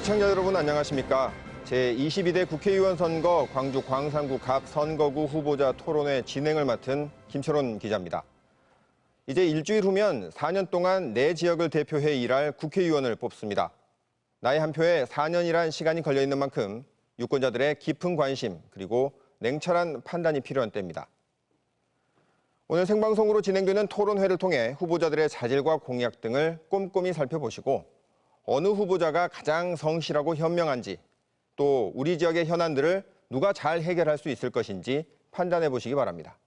시청자 여러분 안녕하십니까? 제22대 국회의원 선거 광주 광산구 갑 선거구 후보자 토론회 진행을 맡은 김철원 기자입니다. 이제 일주일 후면 4년 동안 내 지역을 대표해 일할 국회의원을 뽑습니다. 나의 한 표에 4년이란 시간이 걸려있는 만큼 유권자들의 깊은 관심 그리고 냉철한 판단이 필요한 때입니다. 오늘 생방송으로 진행되는 토론회를 통해 후보자들의 자질과 공약 등을 꼼꼼히 살펴보시고 어느 후보자가 가장 성실하고 현명한지 또 우리 지역의 현안들을 누가 잘 해결할 수 있을 것인지 판단해 보시기 바랍니다.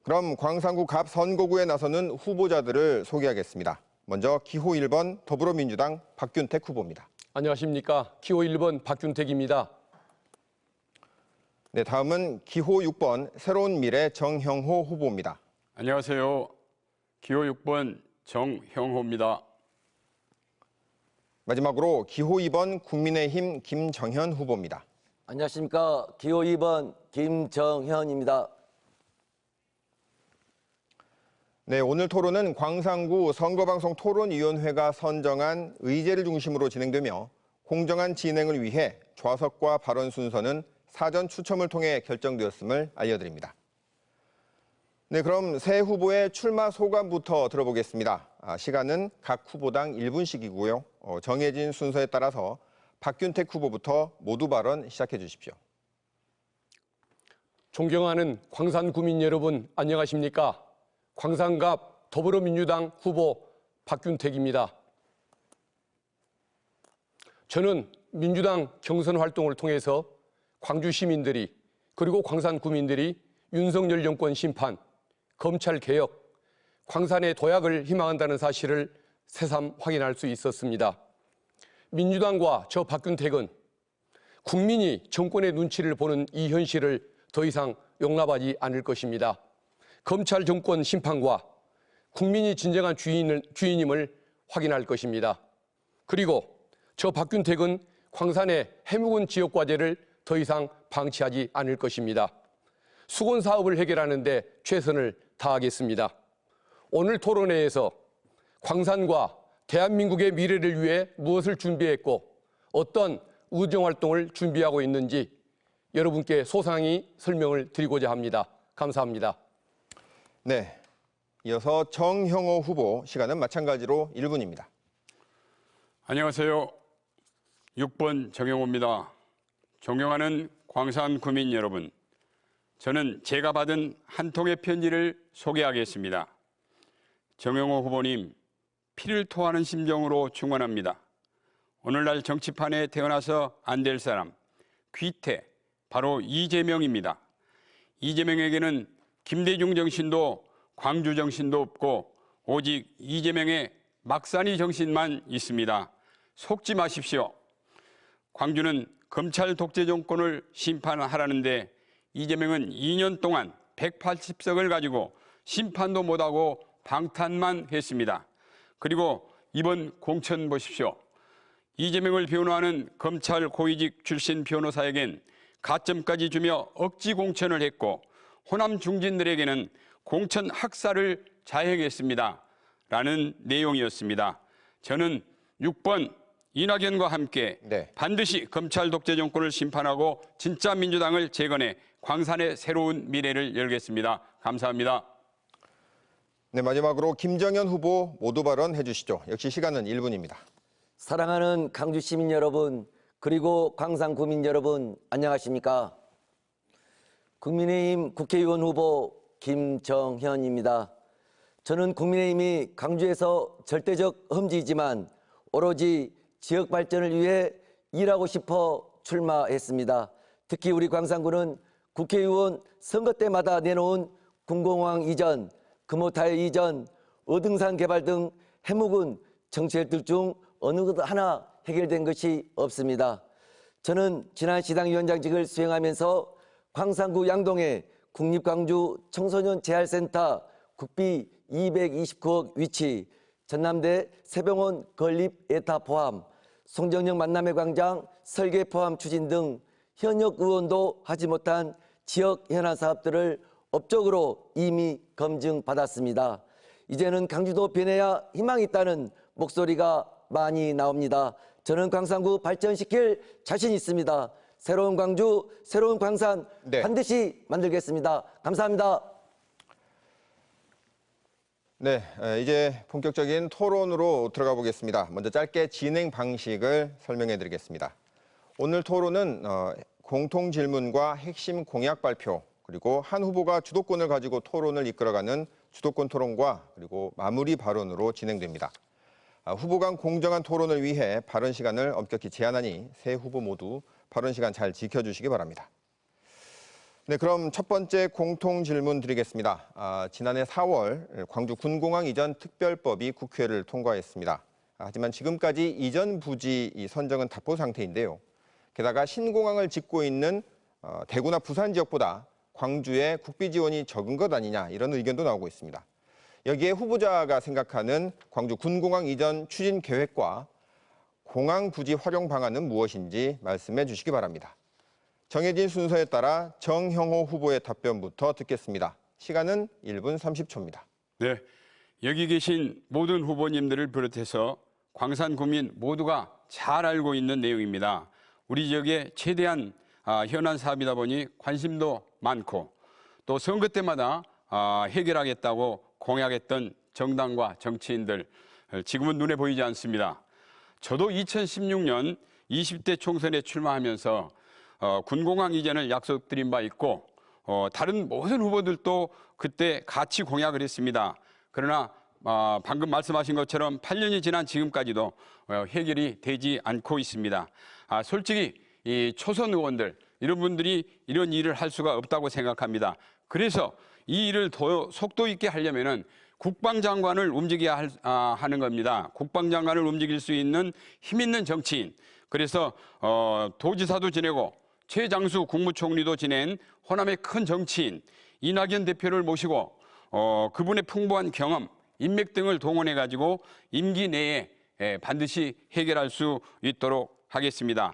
그럼 광산구 갑 선거구에 나서는 후보자들을 소개하겠습니다. 먼저 기호 1번 더불어민주당 박균택 후보입니다. 안녕하십니까. 기호 1번 박균택입니다. 네, 다음은 기호 6번 새로운 미래 정형호 후보입니다. 안녕하세요. 기호 6번 정형호입니다. 마지막으로 기호 2번 국민의힘 김정현 후보입니다. 안녕하십니까. 기호 2번 김정현입니다. 네, 오늘 토론은 광산구 선거방송 토론위원회가 선정한 의제를 중심으로 진행되며 공정한 진행을 위해 좌석과 발언 순서는 사전 추첨을 통해 결정되었음을 알려드립니다. 네, 그럼 새 후보의 출마 소감부터 들어보겠습니다. 시간은 각 후보당 1분씩이고요. 정해진 순서에 따라서 박균택 후보부터 모두 발언 시작해 주십시오. 존경하는 광산구민 여러분 안녕하십니까. 광산갑 더불어민주당 후보 박균택입니다. 저는 민주당 경선 활동을 통해서 광주 시민들이 그리고 광산구민들이 윤석열 정권 심판, 검찰개혁, 광산의 도약을 희망한다는 사실을 새삼 확인할 수 있었습니다. 민주당과 저 박균택은 국민이 정권의 눈치를 보는 이 현실을 더 이상 용납하지 않을 것입니다. 검찰 정권 심판과 국민이 진정한 주인임을 확인할 것입니다. 그리고 저 박균택은 광산의 해묵은 지역 과제를 더 이상 방치하지 않을 것입니다. 수건 사업을 해결하는 데 최선을 다하겠습니다. 오늘 토론회에서 광산과 대한민국의 미래를 위해 무엇을 준비했고 어떤 의정활동을 준비하고 있는지 여러분께 소상히 설명을 드리고자 합니다. 감사합니다. 네, 이어서 정형호 후보 시간은 마찬가지로 1분입니다. 안녕하세요. 6번 정형호입니다. 존경하는 광산구민 여러분, 저는 제가 받은 한 통의 편지를 소개하겠습니다. 정형호 후보님, 피를 토하는 심정으로 충원합니다. 오늘날 정치판에 태어나서 안 될 사람, 귀태, 바로 이재명입니다. 이재명에게는 김대중 정신도 광주 정신도 없고 오직 이재명의 막사니 정신만 있습니다. 속지 마십시오. 광주는 검찰 독재 정권을 심판하라는데 이재명은 2년 동안 180석을 가지고 심판도 못하고 방탄만 했습니다. 그리고 이번 공천 보십시오. 이재명을 변호하는 검찰 고위직 출신 변호사에겐 가점까지 주며 억지 공천을 했고 호남 중진들에게는 공천 학살을 자행했습니다. 라는 내용이었습니다. 저는 6번 이낙연과 함께 반드시 검찰 독재 정권을 심판하고 진짜 민주당을 재건해 광산의 새로운 미래를 열겠습니다. 감사합니다. 네, 마지막으로 김정현 후보 모두 발언해 주시죠. 역시 시간은 1분입니다. 사랑하는 광주 시민 여러분 그리고 광산구민 여러분 안녕하십니까. 국민의힘 국회의원 후보 김정현입니다. 저는 국민의힘이 광주에서 절대적 험지이지만 오로지 지역 발전을 위해 일하고 싶어 출마했습니다. 특히 우리 광산구는 국회의원 선거 때마다 내놓은 군공항 이전, 금호타일 이전, 어등산 개발 등 해묵은 정책들 중 어느 것 하나 해결된 것이 없습니다. 저는 지난 시당위원장직을 수행하면서 광산구 양동에 국립광주 청소년 재활센터 국비 229억 위치, 전남대 새병원 건립 예타 포함, 송정역 만남의 광장 설계 포함 추진 등 현역 의원도 하지 못한 지역 현안 사업들을 업적으로 이미 검증받았습니다. 이제는 광주도 변해야 희망이 있다는 목소리가 많이 나옵니다. 저는 광산구 발전시킬 자신 있습니다. 새로운 광주, 새로운 광산 네. 반드시 만들겠습니다. 감사합니다. 네, 이제 본격적인 토론으로 들어가 보겠습니다. 먼저 짧게 진행 방식을 설명해 드리겠습니다. 오늘 토론은 공통 질문과 핵심 공약 발표, 그리고 한 후보가 주도권을 가지고 토론을 이끌어가는 주도권 토론과 그리고 마무리 발언으로 진행됩니다. 후보 간 공정한 토론을 위해 발언 시간을 엄격히 제한하니 세 후보 모두 발언 시간 잘 지켜주시기 바랍니다. 네, 그럼 첫 번째 공통 질문 드리겠습니다. 지난해 4월 광주 군공항 이전 특별법이 국회를 통과했습니다. 하지만 지금까지 이전 부지 선정은 답보 상태인데요. 게다가 신공항을 짓고 있는 대구나 부산 지역보다 광주에 국비 지원이 적은 것 아니냐 이런 의견도 나오고 있습니다. 여기에 후보자가 생각하는 광주 군공항 이전 추진 계획과 공항 부지 활용 방안은 무엇인지 말씀해 주시기 바랍니다. 정해진 순서에 따라 정형호 후보의 답변부터 듣겠습니다. 시간은 1분 30초입니다. 네, 여기 계신 모든 후보님들을 비롯해서 광산 구민 모두가 잘 알고 있는 내용입니다. 우리 지역의 최대한 현안 사업이다 보니 관심도 많고 또 선거 때마다 해결하겠다고 공약했던 정당과 정치인들 지금은 눈에 보이지 않습니다. 저도 2016년 20대 총선에 출마하면서 군공항 이전을 약속드린 바 있고 다른 모든 후보들도 그때 같이 공약을 했습니다. 그러나 방금 말씀하신 것처럼 8년이 지난 지금까지도 해결이 되지 않고 있습니다. 솔직히 이 초선 의원들 이런 분들이 이런 일을 할 수가 없다고 생각합니다. 그래서 이 일을 더 속도 있게 하려면은 국방장관을 움직여야 하는 겁니다. 국방장관을 움직일 수 있는 힘 있는 정치인. 그래서 도지사도 지내고 최장수 국무총리도 지낸 호남의 큰 정치인 이낙연 대표를 모시고 그분의 풍부한 경험, 인맥 등을 동원해 가지고 임기 내에 반드시 해결할 수 있도록 하겠습니다.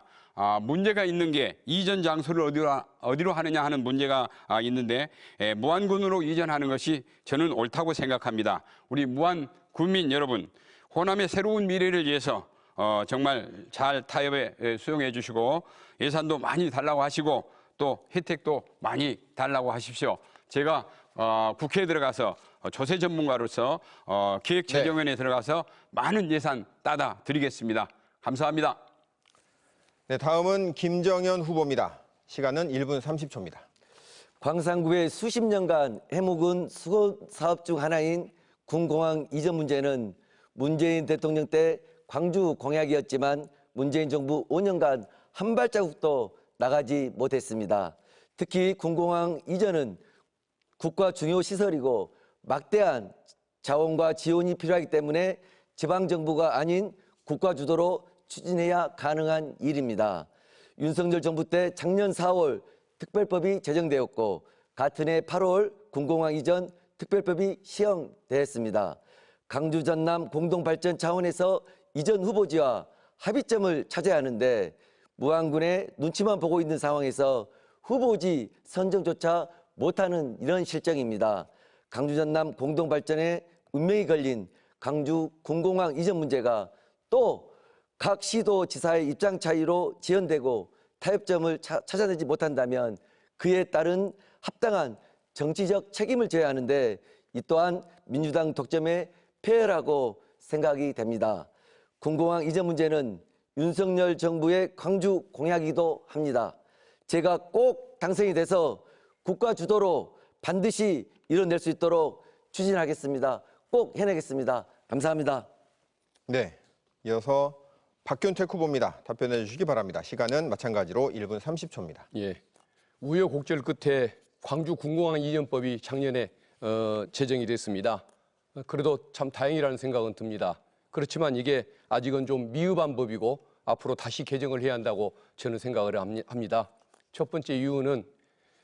문제가 있는 게 이전 장소를 어디로 하느냐 하는 문제가 있는데 무안군으로 이전하는 것이 저는 옳다고 생각합니다. 우리 무안 군민 여러분, 호남의 새로운 미래를 위해서 정말 잘 타협에 수용해 주시고 예산도 많이 달라고 하시고 또 혜택도 많이 달라고 하십시오. 제가 국회에 들어가서 조세 전문가로서 기획재정위원회에 들어가서 많은 예산 따다 드리겠습니다. 감사합니다. 네, 다음은 김정현 후보입니다. 시간은 1분 30초입니다. 광산구의 수십 년간 해묵은 수건 사업 중 하나인 군공항 이전 문제는 문재인 대통령 때 광주 공약이었지만 문재인 정부 5년간 한 발자국도 나가지 못했습니다. 특히 군공항 이전은 국가 중요 시설이고 막대한 자원과 지원이 필요하기 때문에 지방정부가 아닌 국가 주도로 추진해야 가능한 일입니다. 윤석열 정부 때 작년 4월 특별법이 제정되었고 같은 해 8월 군공항 이전 특별법이 시행되었습니다. 광주 전남 공동발전 차원에서 이전 후보지와 합의점을 찾아야 하는데 무안군의 눈치만 보고 있는 상황에서 후보지 선정조차 못하는 이런 실정입니다. 광주 전남 공동발전에 운명이 걸린 광주 군공항 이전 문제가 또 각 시도지사의 입장 차이로 지연되고 타협점을 찾아내지 못한다면 그에 따른 합당한 정치적 책임을 져야 하는데 이 또한 민주당 독점의 폐해라고 생각이 됩니다. 군공항 이전 문제는 윤석열 정부의 광주 공약이기도 합니다. 제가 꼭 당선이 돼서 국가 주도로 반드시 이뤄낼 수 있도록 추진하겠습니다. 꼭 해내겠습니다. 감사합니다. 네, 이어서 박균택 후보입니다. 답변해 주시기 바랍니다. 시간은 마찬가지로 1분 30초입니다. 예, 우여곡절 끝에 광주 군공항 이전법이 작년에 제정이 됐습니다. 그래도 참 다행이라는 생각은 듭니다. 그렇지만 이게 아직은 좀 미흡한 법이고 앞으로 다시 개정을 해야 한다고 저는 생각을 합니다. 첫 번째 이유는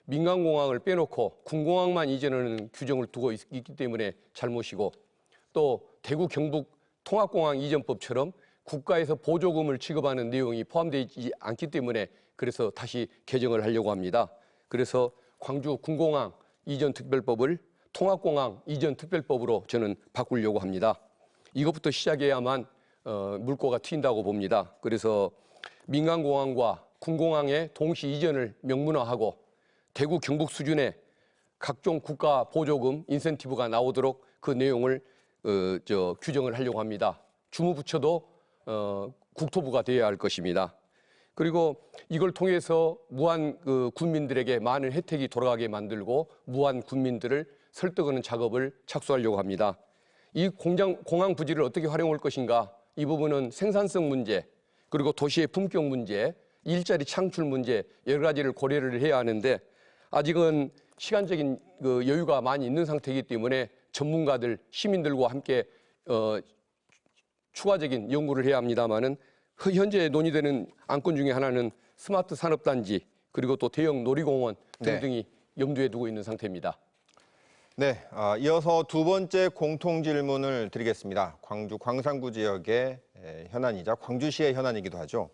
민간공항을 빼놓고 군공항만 이전하는 규정을 두고 있기 때문에 잘못이고 또 대구 경북 통합공항 이전법처럼 국가에서 보조금을 지급하는 내용이 포함되지 않기 때문에 그래서 다시 개정을 하려고 합니다. 그래서 광주 군공항 이전 특별법을 통합공항 이전 특별법으로 저는 바꾸려고 합니다. 이것부터 시작해야만 물꼬가 트인다고 봅니다. 그래서 민간공항과 군공항의 동시 이전을 명문화하고 대구 경북 수준의 각종 국가 보조금 인센티브가 나오도록 그 내용을 규정을 하려고 합니다. 주무부처도 국토부가 되어야 할 것입니다. 그리고 이걸 통해서 무한 군민들에게 많은 혜택이 돌아가게 만들고 무한 군민들을 설득하는 작업을 착수하려고 합니다. 이 공항 부지를 어떻게 활용할 것인가? 이 부분은 생산성 문제, 그리고 도시의 품격 문제, 일자리 창출 문제 여러 가지를 고려를 해야 하는데 아직은 시간적인 여유가 많이 있는 상태이기 때문에 전문가들, 시민들과 함께 추가적인 연구를 해야 합니다마는 현재 논의되는 안건 중에 하나는 스마트 산업단지 그리고 또 대형 놀이공원 등등이 염두에 두고 있는 상태입니다. 네, 이어서 두 번째 공통 질문을 드리겠습니다. 광주 광산구 지역의 현안이자 광주시의 현안이기도 하죠.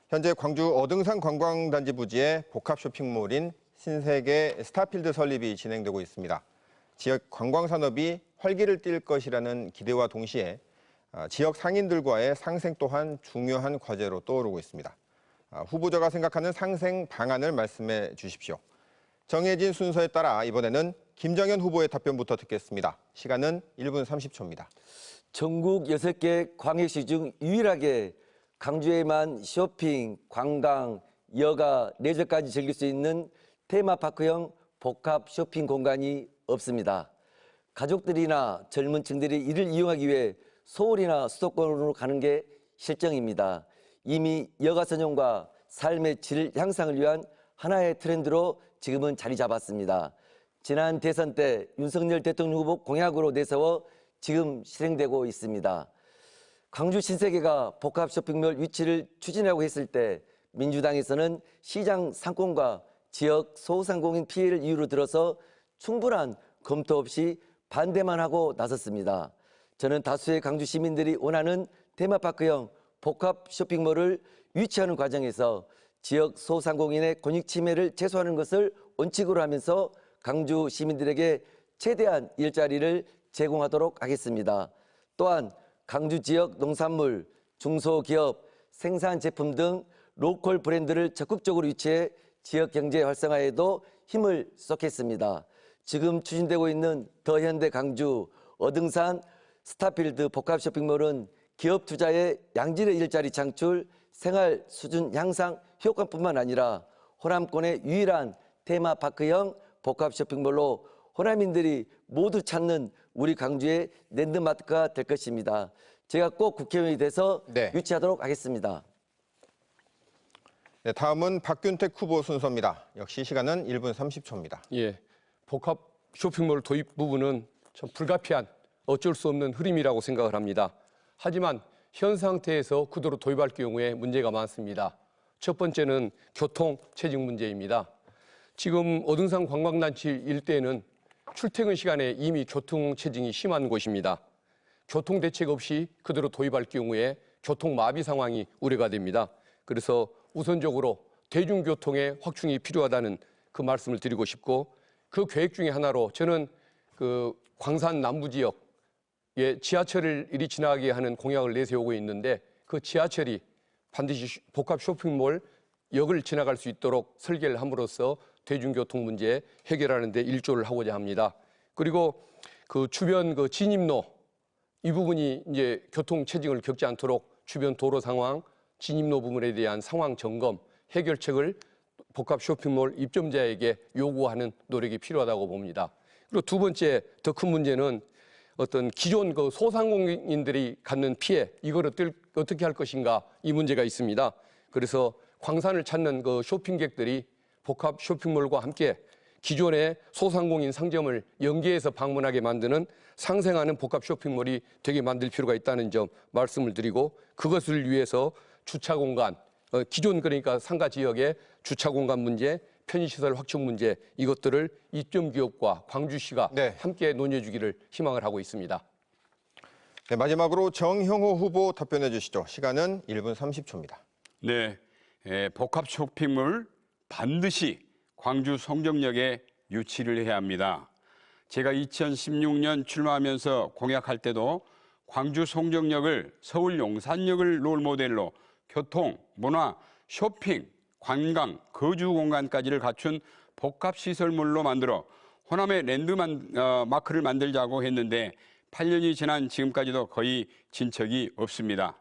현재 광주 어등산 관광단지 부지에 복합 쇼핑몰인 신세계 스타필드 설립이 진행되고 있습니다. 지역 관광산업이 활기를 띨 것이라는 기대와 동시에 지역 상인들과의 상생 또한 중요한 과제로 떠오르고 있습니다. 후보자가 생각하는 상생 방안을 말씀해 주십시오. 정해진 순서에 따라 이번에는 김정현 후보의 답변부터 듣겠습니다. 시간은 1분 30초입니다. 전국 6개 광역시 중 유일하게 광주에만 쇼핑, 관광, 여가, 레저까지 즐길 수 있는 테마파크형 복합 쇼핑 공간이 없습니다. 가족들이나 젊은 층들이 이를 이용하기 위해 서울이나 수도권으로 가는 게 실정입니다. 이미 여가 전용과 삶의 질 향상을 위한 하나의 트렌드로 지금은 자리 잡았습니다. 지난 대선 때 윤석열 대통령 후보 공약으로 내세워 지금 실행되고 있습니다. 광주 신세계가 복합 쇼핑몰 위치를 추진하고 했을 때 민주당에서는 시장 상권과 지역 소상공인 피해를 이유로 들어서 충분한 검토 없이 반대만 하고 나섰습니다. 저는 다수의 광주 시민들이 원하는 테마파크형 복합 쇼핑몰을 유치하는 과정에서 지역 소상공인의 권익 침해를 최소화하는 것을 원칙으로 하면서 광주 시민들에게 최대한 일자리를 제공하도록 하겠습니다. 또한 광주 지역 농산물, 중소기업, 생산 제품 등 로컬 브랜드를 적극적으로 유치해 지역 경제 활성화에도 힘을 쏟겠습니다. 지금 추진되고 있는 더현대 광주, 어등산, 스타필드 복합 쇼핑몰은 기업 투자의 양질의 일자리 창출, 생활 수준 향상 효과뿐만 아니라 호남권의 유일한 테마파크형 복합 쇼핑몰로 호남인들이 모두 찾는 우리 광주의 랜드마크가 될 것입니다. 제가 꼭 국회의원이 돼서 유치하도록 하겠습니다. 네, 다음은 박균택 후보 순서입니다. 역시 시간은 1분 30초입니다. 예, 복합 쇼핑몰 도입 부분은 참 불가피한 어쩔 수 없는 흐름이라고 생각을 합니다. 하지만 현 상태에서 그대로 도입할 경우에 문제가 많습니다. 첫 번째는 교통 체증 문제입니다. 지금 어등산 관광단지 일대는 출퇴근 시간에 이미 교통 체증이 심한 곳입니다. 교통 대책 없이 그대로 도입할 경우에 교통 마비 상황이 우려가 됩니다. 그래서 우선적으로 대중교통의 확충이 필요하다는 그 말씀을 드리고 싶고, 그 계획 중에 하나로 저는 그 광산 남부 지역에 지하철을 이리 지나가게 하는 공약을 내세우고 있는데, 그 지하철이 반드시 복합 쇼핑몰 역을 지나갈 수 있도록 설계를 함으로써 대중교통 문제 해결하는 데 일조를 하고자 합니다. 그리고 그 주변 그 진입로 이 부분이 이제 교통 체증을 겪지 않도록 주변 도로 상황, 진입로 부분에 대한 상황 점검, 해결책을 복합 쇼핑몰 입점자에게 요구하는 노력이 필요하다고 봅니다. 그리고 두 번째 더 큰 문제는 어떤 기존 그 소상공인들이 갖는 피해, 이걸 어떻게 할 것인가, 이 문제가 있습니다. 그래서 광산을 찾는 그 쇼핑객들이 복합 쇼핑몰과 함께 기존의 소상공인 상점을 연계해서 방문하게 만드는 상생하는 복합 쇼핑몰이 되게 만들 필요가 있다는 점 말씀을 드리고, 그것을 위해서 주차 공간, 기존 그러니까 상가 지역의 주차 공간 문제, 편의시설 확충 문제, 이것들을 입점 기업과 광주시가 함께 논의해 주기를 희망을 하고 있습니다. 네, 마지막으로 정형호 후보 답변해 주시죠. 시간은 1분 30초입니다. 네, 복합 쇼핑몰 반드시 광주 송정역에 유치를 해야 합니다. 제가 2016년 출마하면서 공약할 때도 광주 송정역을 서울 용산역을 롤모델로 교통, 문화, 쇼핑, 관광, 거주 공간까지를 갖춘 복합시설물로 만들어 호남의 랜드마크를 만들자고 했는데 8년이 지난 지금까지도 거의 진척이 없습니다.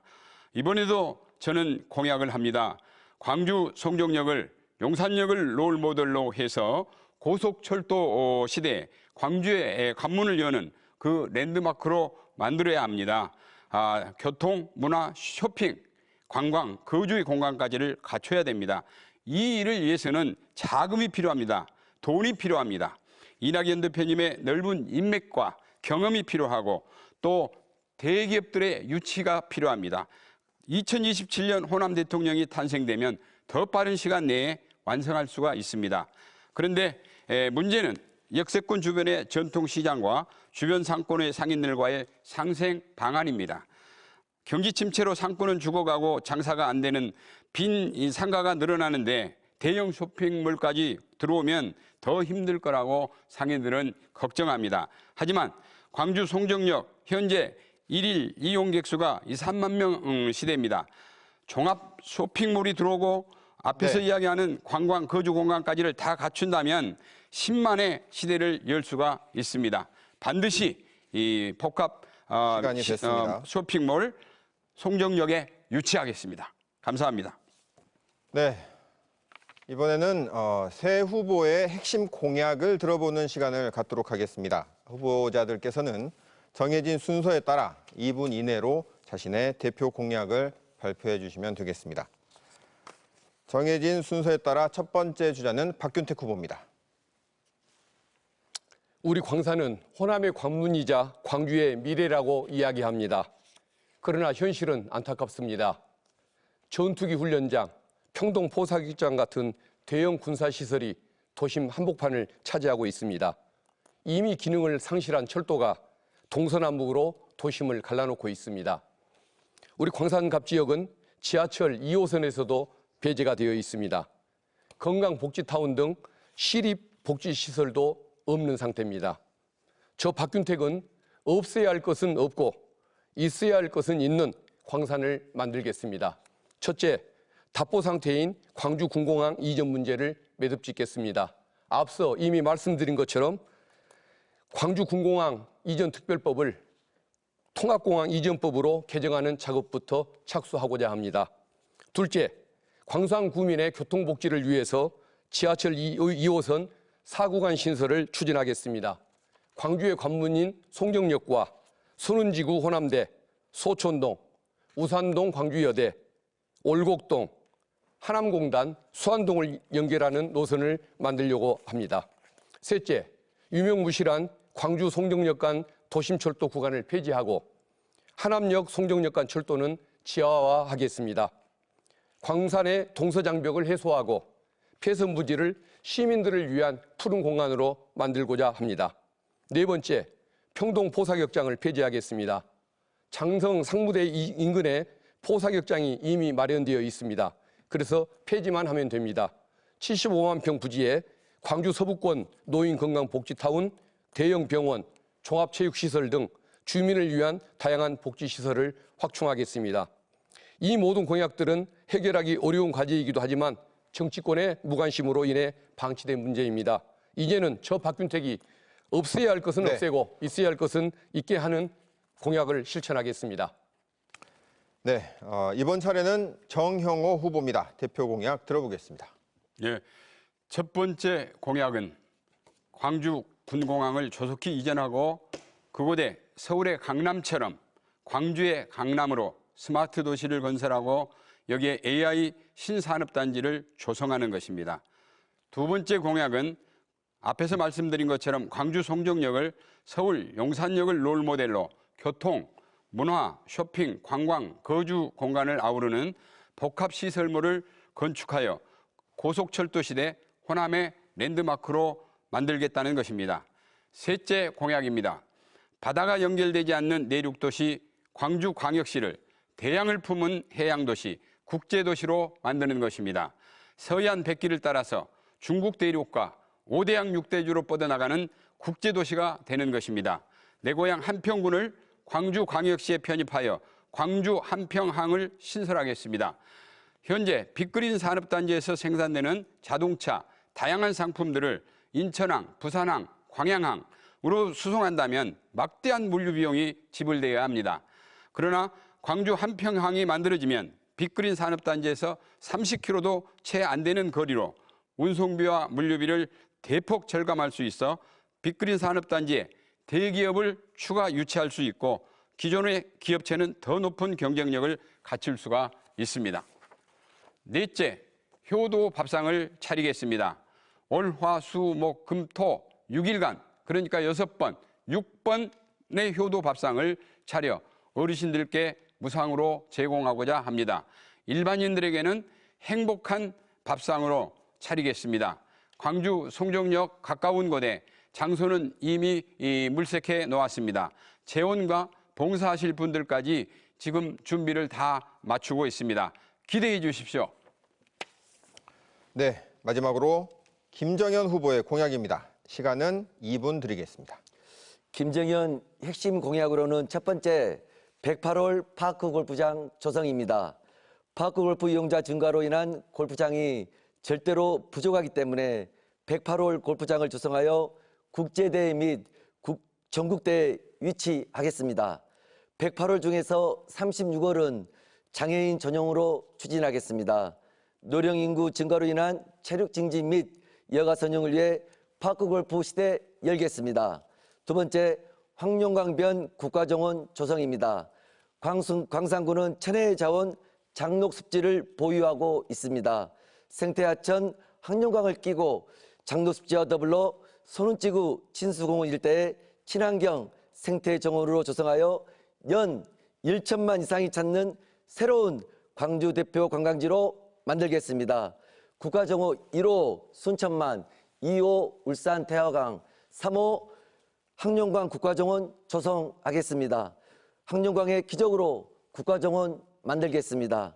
이번에도 저는 공약을 합니다. 광주 송정역을 용산역을 롤모델로 해서 고속철도 시대에 광주의 관문을 여는 그 랜드마크로 만들어야 합니다. 교통, 문화, 쇼핑, 관광, 거주의 공간까지를 갖춰야 됩니다. 이 일을 위해서는 자금이 필요합니다. 돈이 필요합니다. 이낙연 대표님의 넓은 인맥과 경험이 필요하고 또 대기업들의 유치가 필요합니다. 2027년 호남 대통령이 탄생되면 더 빠른 시간 내에 완성할 수가 있습니다. 그런데 문제는 역세권 주변의 전통시장과 주변 상권의 상인들과의 상생 방안입니다. 경기 침체로 상권은 죽어가고 장사가 안 되는 빈 상가가 늘어나는데 대형 쇼핑몰까지 들어오면 더 힘들 거라고 상인들은 걱정합니다. 하지만 광주 송정역 현재 일일 이용객 수가 3만 명 시대입니다. 종합 쇼핑몰이 들어오고 앞에서 이야기하는 관광 거주 공간까지를 다 갖춘다면 10만의 시대를 열 수가 있습니다. 반드시 이 복합 시간이 됐습니다. 쇼핑몰 송정역에 유치하겠습니다. 감사합니다. 네, 이번에는 새 후보의 핵심 공약을 들어보는 시간을 갖도록 하겠습니다. 후보자들께서는 정해진 순서에 따라 2분 이내로 자신의 대표 공약을 발표해 주시면 되겠습니다. 정해진 순서에 따라 첫 번째 주자는 박균택 후보입니다. 우리 광산은 호남의 관문이자 광주의 미래라고 이야기합니다. 그러나 현실은 안타깝습니다. 전투기 훈련장, 평동 포사격장 같은 대형 군사시설이 도심 한복판을 차지하고 있습니다. 이미 기능을 상실한 철도가 동서남북으로 도심을 갈라놓고 있습니다. 우리 광산갑 지역은 지하철 2호선에서도 배제가 되어 있습니다. 건강복지타운 등 시립복지시설도 없는 상태입니다. 저 박균택은 없애야 할 것은 없고 있어야 할 것은 있는 광산을 만들겠습니다. 첫째, 답보 상태인 광주 군공항 이전 문제를 매듭짓겠습니다. 앞서 이미 말씀드린 것처럼 광주 군공항 이전 특별법을 통합공항 이전법으로 개정하는 작업부터 착수하고자 합니다. 둘째, 광산 구민의 교통복지를 위해서 지하철 2호선 4구간 신설을 추진하겠습니다. 광주의 관문인 송정역과 선운지구 호남대, 소촌동, 우산동 광주여대, 올곡동, 하남공단, 수안동을 연결하는 노선을 만들려고 합니다. 셋째, 유명무실한 광주 송정역 간 도심철도 구간을 폐지하고 하남역 송정역 간 철도는 지하화하겠습니다. 광산의 동서장벽을 해소하고 폐선부지를 시민들을 위한 푸른 공간으로 만들고자 합니다. 네 번째, 평동 포사격장을 폐지하겠습니다. 장성 상무대 인근에 포사격장이 이미 마련되어 있습니다. 그래서 폐지만 하면 됩니다. 75만 평 부지에 광주 서부권 노인건강복지타운, 대형 병원, 종합체육시설 등 주민을 위한 다양한 복지시설을 확충하겠습니다. 이 모든 공약들은 해결하기 어려운 과제이기도 하지만 정치권의 무관심으로 인해 방치된 문제입니다. 이제는 저 박균택이 없애야 할 것은 없애고 있어야 할 것은 있게 하는 공약을 실천하겠습니다. 네, 이번 차례는 정형호 후보입니다. 대표 공약 들어보겠습니다. 예, 첫 번째 공약은 광주 군공항을 조속히 이전하고 그곳에 서울의 강남처럼 광주의 강남으로 스마트 도시를 건설하고 여기에 AI 신산업단지를 조성하는 것입니다. 두 번째 공약은 앞에서 말씀드린 것처럼 광주 송정역을 서울 용산역을 롤모델로 교통, 문화, 쇼핑, 관광, 거주 공간을 아우르는 복합시설물을 건축하여 고속철도 시대 호남의 랜드마크로 만들겠다는 것입니다. 셋째 공약입니다. 바다가 연결되지 않는 내륙도시 광주광역시를 대양을 품은 해양도시, 국제도시로 만드는 것입니다. 서해안 백기를 따라서 중국 대륙과 5대양 6대주로 뻗어나가는 국제도시가 되는 것입니다. 내 고향 한평군을 광주광역시에 편입하여 광주 한평항을 신설하겠습니다. 현재 빅그린 산업단지에서 생산되는 자동차, 다양한 상품들을 인천항, 부산항, 광양항으로 수송한다면 막대한 물류 비용이 지불되어야 합니다. 그러나 광주 한평항이 만들어지면 빅그린 산업단지에서 30km도 채 안 되는 거리로 운송비와 물류비를 대폭 절감할 수 있어 빅그린 산업단지에 대기업을 추가 유치할 수 있고 기존의 기업체는 더 높은 경쟁력을 갖출 수가 있습니다. 넷째, 효도 밥상을 차리겠습니다. 월, 화, 수, 목, 금, 토 6일간 그러니까 6번, 6번의 효도 밥상을 차려 어르신들께 무상으로 제공하고자 합니다. 일반인들에게는 행복한 밥상으로 차리겠습니다. 광주 송정역 가까운 곳에 장소는 이미 물색해 놓았습니다. 재원과 봉사하실 분들까지 지금 준비를 다 마치고 있습니다. 기대해 주십시오. 네, 마지막으로 김정현 후보의 공약입니다. 시간은 2분 드리겠습니다. 김정현 핵심 공약으로는 첫 번째 108홀 파크 골프장 조성입니다. 파크 골프 이용자 증가로 인한 골프장이 절대로 부족하기 때문에 108홀 골프장을 조성하여 국제대회 및 전국대회에 위치하겠습니다. 108홀 중에서 36홀은 장애인 전용으로 추진하겠습니다. 노령 인구 증가로 인한 체력 증진 및 여가 선용을 위해 파크 골프 시대 열겠습니다. 두 번째, 황룡강변 국가정원 조성입니다. 광산군은 천혜의 자원 장록습지를 보유하고 있습니다. 생태하천 황룡강을 끼고 장록습지와 더불어 손운지구 친수공원 일대에 친환경 생태정원으로 조성하여 연 1천만 이상이 찾는 새로운 광주 대표 관광지로 만들겠습니다. 국가정원 1호 순천만, 2호 울산 태화강, 3호 황룡강 국가정원 조성하겠습니다. 황룡강의 기적으로 국가정원 만들겠습니다.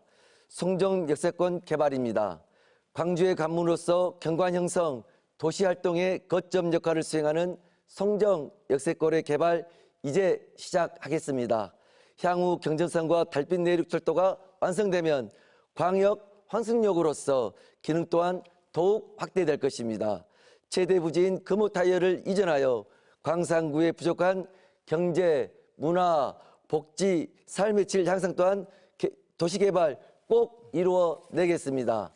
송정 역세권 개발입니다. 광주의 관문으로서 경관 형성, 도시활동의 거점 역할을 수행하는 송정 역세권의 개발 이제 시작하겠습니다. 향후 경전선과 달빛 내륙철도가 완성되면 광역 환승역으로서 기능 또한 더욱 확대될 것입니다. 최대 부지인 금호타이어를 이전하여 광산구의 부족한 경제, 문화, 복지, 삶의 질 향상 또한 도시개발 꼭 이루어내겠습니다.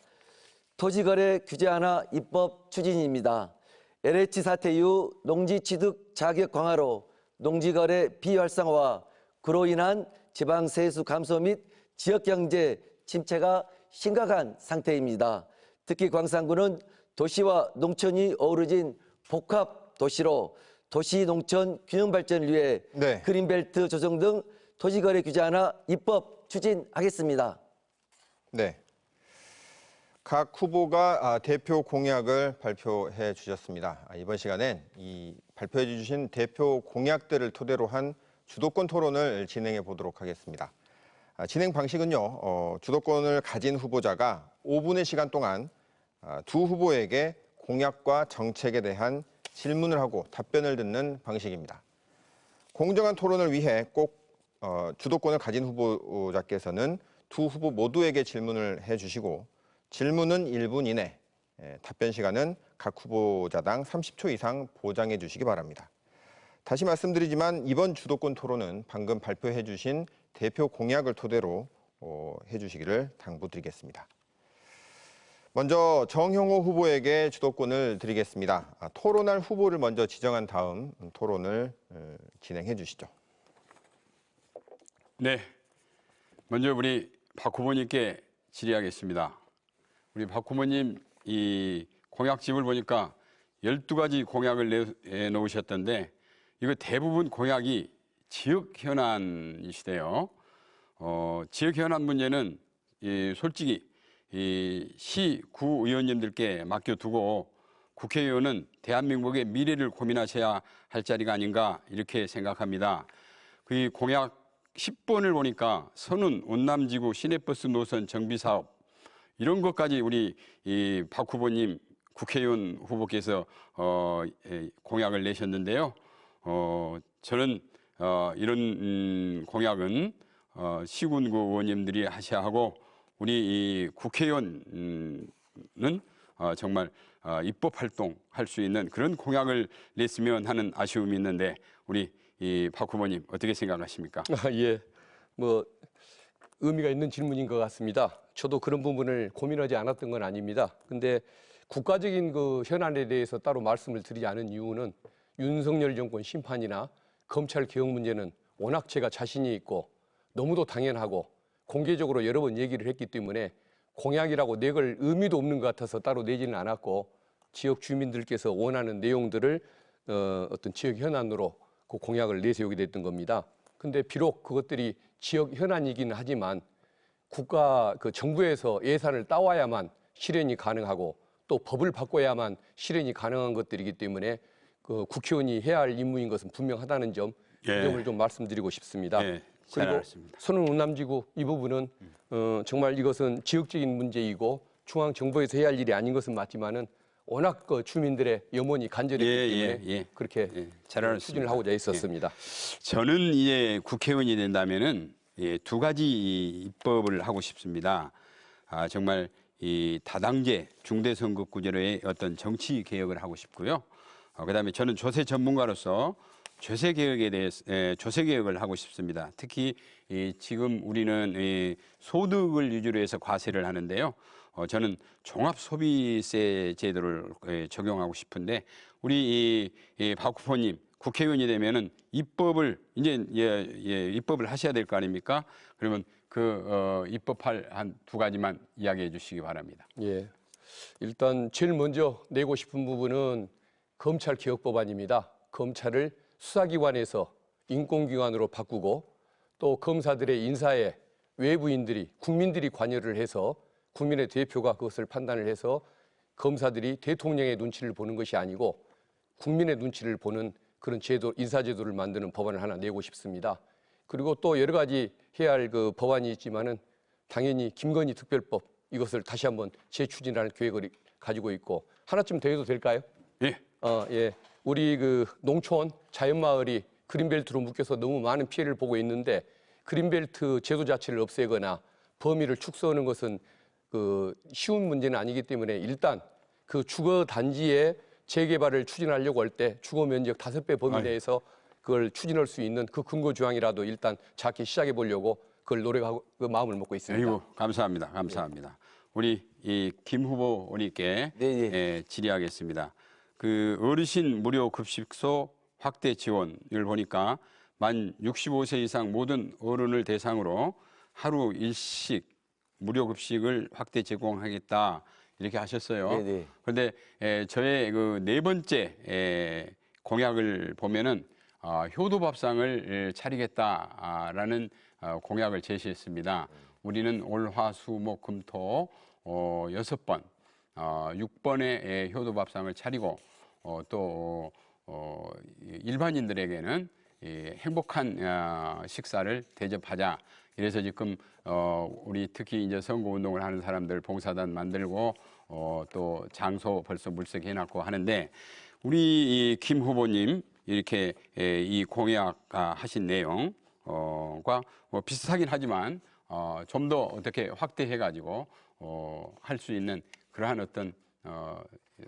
토지거래 규제 완화 입법 추진입니다. LH 사태 이후 농지 취득 자격 강화로 농지거래 비활성화와 그로 인한 지방 세수 감소 및 지역경제 침체가 심각한 상태입니다. 특히 광산구는 도시와 농촌이 어우러진 복합 도시로 도시 농촌 균형 발전을 위해 네. 그린벨트 조성 등 토지거래 규제 완화 입법 추진하겠습니다. 네. 각 후보가 대표 공약을 발표해 주셨습니다. 이번 시간엔 이 발표해 주신 대표 공약들을 토대로 한 주도권 토론을 진행해 보도록 하겠습니다. 진행 방식은요, 주도권을 가진 후보자가 5분의 시간 동안 두 후보에게 공약과 정책에 대한 질문을 하고 답변을 듣는 방식입니다. 공정한 토론을 위해 꼭 주도권을 가진 후보자께서는 두 후보 모두에게 질문을 해주시고 질문은 1분 이내, 답변 시간은 각 후보자당 30초 이상 보장해 주시기 바랍니다. 다시 말씀드리지만 이번 주도권 토론은 방금 발표해 주신 대표 공약을 토대로 해주시기를 당부드리겠습니다. 먼저 정형호 후보에게 주도권을 드리겠습니다. 토론할 후보를 먼저 지정한 다음 토론을 진행해 주시죠. 네, 먼저 우리 박 후보님께 질의하겠습니다. 우리 박 후보님 이 공약집을 보니까 12가지 공약을 내놓으셨던데 이거 대부분 공약이 지역 현안이시대요. 지역 현안 문제는 솔직히 시, 구 의원님들께 맡겨두고 국회의원은 대한민국의 미래를 고민하셔야 할 자리가 아닌가 이렇게 생각합니다. 그 공약 10번을 보니까 선운, 온남지구, 시내버스 노선 정비사업 이런 것까지 우리 박 후보님 국회의원 후보께서 공약을 내셨는데요. 저는 이런 공약은 시군구 의원님들이 하셔야 하고 우리 이 국회의원은 정말 입법 활동할 수 있는 그런 공약을 냈으면 하는 아쉬움이 있는데 우리 이 박 후보님 어떻게 생각하십니까? 예, 뭐 의미가 있는 질문인 것 같습니다. 저도 그런 부분을 고민하지 않았던 건 아닙니다. 근데 국가적인 그 현안에 대해서 따로 말씀을 드리지 않은 이유는 윤석열 정권 심판이나 검찰 개혁 문제는 워낙 제가 자신이 있고 너무도 당연하고 공개적으로 여러 번 얘기를 했기 때문에 공약이라고 내걸 의미도 없는 것 같아서 따로 내지는 않았고 지역 주민들께서 원하는 내용들을 어떤 지역 현안으로 그 공약을 내세우게 됐던 겁니다. 근데 비록 그것들이 지역 현안이기는 하지만 국가 그 정부에서 예산을 따와야만 실현이 가능하고 또 법을 바꿔야만 실현이 가능한 것들이기 때문에 그 국회의원이 해야 할 임무인 것은 분명하다는 점, 이 점을 좀 말씀드리고 싶습니다. 예, 잘 그리고 알았습니다. 선흥 운남지구 이 부분은 정말 이것은 지역적인 문제이고 중앙 정부에서 해야 할 일이 아닌 것은 맞지만은 워낙 그 주민들의 염원이 간절했기 때문에 그렇게 잘 알았습니다. 추진을 하고자 했었습니다. 저는 이제 국회의원이 된다면은 두 가지 입법을 하고 싶습니다. 정말 이 다당제 중대선거구제로의 어떤 정치 개혁을 하고 싶고요. 그다음에 저는 조세 전문가로서 조세 개혁에 대해서 조세 개혁을 하고 싶습니다. 특히 지금 우리는 소득을 위주로 해서 과세를 하는데요. 저는 종합소비세 제도를 적용하고 싶은데 우리 박 후보님 국회의원이 되면은 입법을 이제 입법을 하셔야 될 거 아닙니까? 그러면 그 입법할 한 두 가지만 이야기해 주시기 바랍니다. 예, 일단 제일 먼저 내고 싶은 부분은 검찰 개혁 법안입니다. 검찰을 수사기관에서 인권기관으로 바꾸고 또 검사들의 인사에 외부인들이 국민들이 관여를 해서 국민의 대표가 그것을 판단을 해서 검사들이 대통령의 눈치를 보는 것이 아니고 국민의 눈치를 보는 그런 제도, 인사제도를 만드는 법안을 하나 내고 싶습니다. 그리고 또 여러 가지 해야 할 그 법안이 있지만은 당연히 김건희 특별법 이것을 다시 한번 재추진할 계획을 가지고 있고 하나쯤 더 해도 될까요? 예. 예. 우리 그 농촌 자연마을이 그린벨트로 묶여서 너무 많은 피해를 보고 있는데 그린벨트 제도 자체를 없애거나 범위를 축소하는 것은 그 쉬운 문제는 아니기 때문에 일단 그 주거 단지의 재개발을 추진하려고 할 때 주거 면적 5배 범위 내에서 그걸 추진할 수 있는 그 근거 조항이라도 일단 작게 시작해 보려고 그걸 노력하고 그 마음을 먹고 있습니다. 아이고 감사합니다. 감사합니다. 우리 이 김 후보님께 질의하겠습니다. 그 어르신 무료 급식소 확대 지원을 보니까 만 65세 이상 모든 어른을 대상으로 하루 일식 무료 급식을 확대 제공하겠다 이렇게 하셨어요. 네네. 그런데 저의 그 네 번째 공약을 보면은 효도밥상을 차리겠다라는 공약을 제시했습니다. 우리는 올, 화, 수, 목, 금, 토 6번, 6번의 효도밥상을 차리고 또 일반인들에게는 행복한 식사를 대접하자. 이래서 지금 우리 특히 이제 선거운동을 하는 사람들 봉사단 만들고 또 장소 벌써 물색해놨고 하는데 우리 김 후보님 이렇게 이 공약 하신 내용과 비슷하긴 하지만 좀 더 어떻게 확대해가지고 할 수 있는 그러한 어떤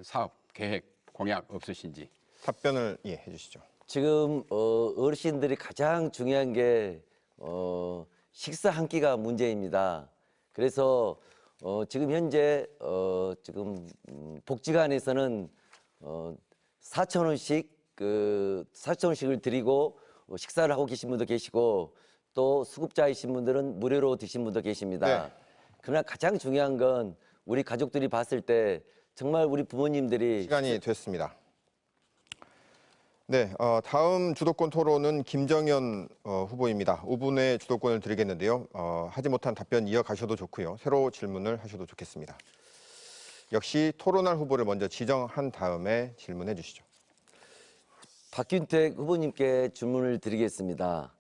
사업 계획 공약 없으신지 답변을 해주시죠. 지금 어르신들이 가장 중요한 게 식사 한 끼가 문제입니다. 그래서 지금 현재 지금 복지관에서는 4,000원씩 4,000원씩을 드리고 식사를 하고 계신 분도 계시고 또 수급자이신 분들은 무료로 드신 분도 계십니다. 네. 그러나 가장 중요한 건 우리 가족들이 봤을 때 정말 우리 부모님들이 시간이 됐습니다. 네, 다음 주도권 토론은 김정현 후보입니다. 5분의 주도권을 드리겠는데요. 하지 못한 답변 이어가셔도 좋고요. 새로 질문을 하셔도 좋겠습니다. 역시 토론할 후보를 먼저 지정한 다음에 질문해 주시죠. 박균택 후보님께 질문을 드리겠습니다.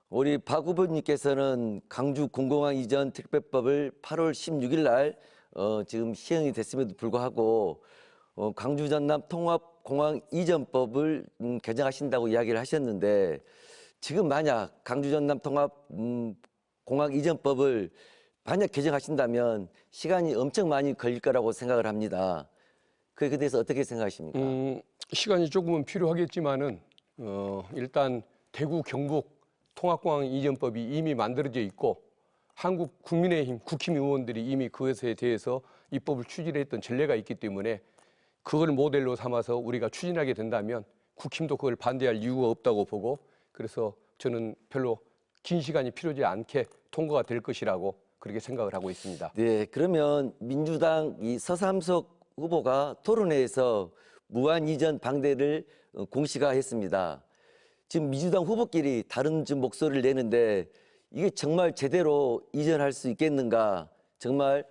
우리 박 후보님께서는 강주 공공항 이전 특별법을 8월 16일 날 지금 시행이 됐음에도 불구하고 강주 전남 통합공항 이전법을 개정하신다고 이야기를 하셨는데 지금 만약 광주 전남 통합 공항 이전법을 만약 개정하신다면 시간이 엄청 많이 걸릴 거라고 생각을 합니다. 그에 대해서 어떻게 생각하십니까? 시간이 조금은 필요하겠지만은 일단 대구 경북 통합공항 이전법이 이미 만들어져 있고 한국 국민의힘 국힘 의원들이 이미 그것에 대해서 입법을 추진했던 전례가 있기 때문에 그걸 모델로 삼아서 우리가 추진하게 된다면 국힘도 그걸 반대할 이유가 없다고 보고 그래서 저는 별로 긴 시간이 필요하지 않게 통과가 될 것이라고 그렇게 생각을 하고 있습니다. 네, 그러면 민주당 이 서삼석 후보가 토론회에서 무한 이전 방대를 공시화했습니다. 지금 민주당 후보끼리 다른 좀 목소리를 내는데 이게 정말 제대로 이전할 수 있겠는가 정말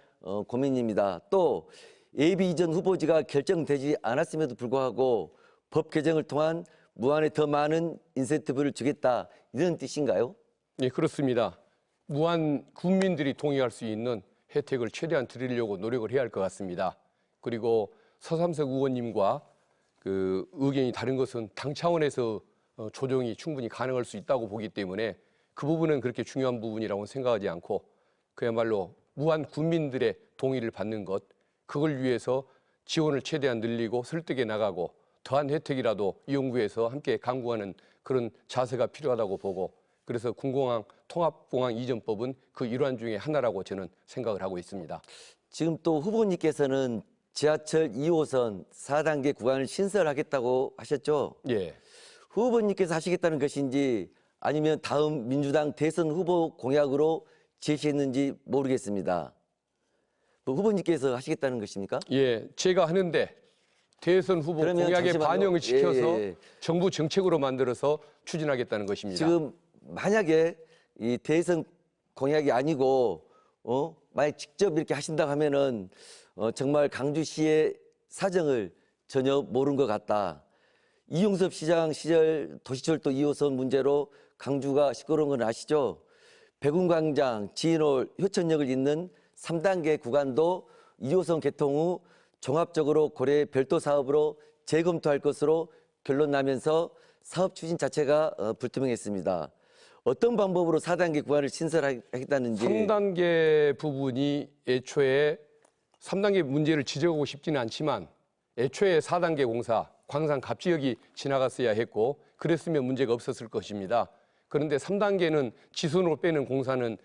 고민입니다. 또 예비 이전 후보지가 결정되지 않았음에도 불구하고 법 개정을 통한 무한에 더 많은 인센티브를 주겠다 이런 뜻인가요? 네, 그렇습니다. 무한 국민들이 동의할 수 있는 혜택을 최대한 드리려고 노력을 해야 할 것 같습니다. 그리고 서삼석 의원님과 그 의견이 다른 것은 당 차원에서 조정이 충분히 가능할 수 있다고 보기 때문에 그 부분은 그렇게 중요한 부분이라고 생각하지 않고 그야말로 무한 국민들의 동의를 받는 것, 그걸 위해서 지원을 최대한 늘리고 설득해 나가고 더한 혜택이라도 이용구에서 함께 강구하는 그런 자세가 필요하다고 보고 그래서 군공항 통합공항 이전법은 그 일환 중에 하나라고 저는 생각을 하고 있습니다. 지금 또 후보님께서는 지하철 2호선 4단계 구간을 신설하겠다고 하셨죠? 예. 후보님께서 하시겠다는 것인지 아니면 다음 민주당 대선 후보 공약으로 제시했는지 모르겠습니다. 뭐 후보님께서 하시겠다는 것입니까? 예, 제가 하는데 대선 후보 그러면 공약에 잠시만요. 반영을 시켜서 예. 정부 정책으로 만들어서 추진하겠다는 것입니다. 지금 만약에 이 대선 공약이 아니고 만약 직접 이렇게 하신다고 하면은 정말 강주시의 사정을 전혀 모르는 것 같다. 이용섭 시장 시절 도시철도 2호선 문제로 강주가 시끄러운 건 아시죠? 백운광장, 지인홀, 효천역을 잇는 3단계 구간도 2호선 개통 후 종합적으로 고려 별도 사업으로 재검토할 것으로 결론 나면서 사업 추진 자체가 불투명했습니다. 어떤 방법으로 4단계 구간을 신설하겠다는지. 3단계 부분이 애초에 3단계 문제를 지적하고 싶지는 않지만 애초에 4단계 공사 광산 갑지역이 지나갔어야 했고 그랬으면 문제가 없었을 것입니다. 그런데 3단계는 지선으로 빼는 공사는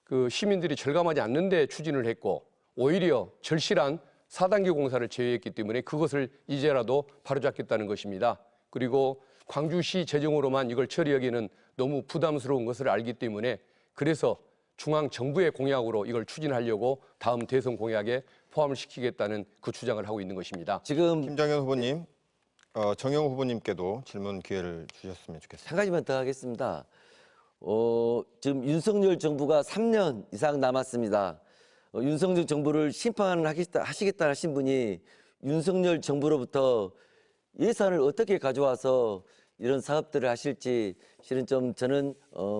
그 시민들이 절감하지 않는데 추진을 했고 오히려 절실한 4단계 공사를 제외했기 때문에 그것을 이제라도 바로잡겠다는 것입니다. 그리고 광주시 재정으로만 이걸 처리하기는 너무 부담스러운 것을 알기 때문에 그래서 중앙정부의 공약으로 이걸 추진하려고 다음 대선 공약에 포함을 시키겠다는 그 주장을 하고 있는 것입니다. 지금 김정현 후보님, 정영 후보님께도 질문 기회를 주셨으면 좋겠습니다. 한 가지만 더 하겠습니다. 지금 윤석열 정부가 3년 이상 남았습니다. 윤석열 정부를 심판하시겠다 하신 분이 윤석열 정부로부터 예산을 어떻게 가져와서 이런 사업들을 하실지 실은 좀 저는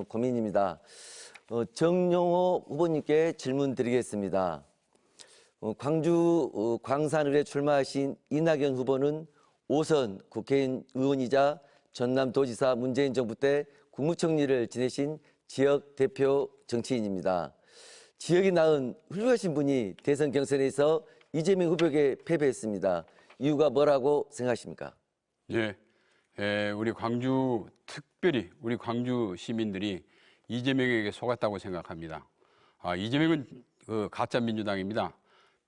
고민입니다. 정용호 후보님께 질문 드리겠습니다. 광주 광산을에 출마하신 이낙연 후보는 5선 국회의원 의원이자 전남도지사 문재인 정부 때 국무총리를 지내신 지역 대표 정치인입니다. 지역이 낳은 훌륭하신 분이 대선 경선에서 이재명 후보에게 패배했습니다. 이유가 뭐라고 생각하십니까? 예, 우리 광주 특별히 우리 광주 시민들이 이재명에게 속았다고 생각합니다. 이재명은 가짜 민주당입니다.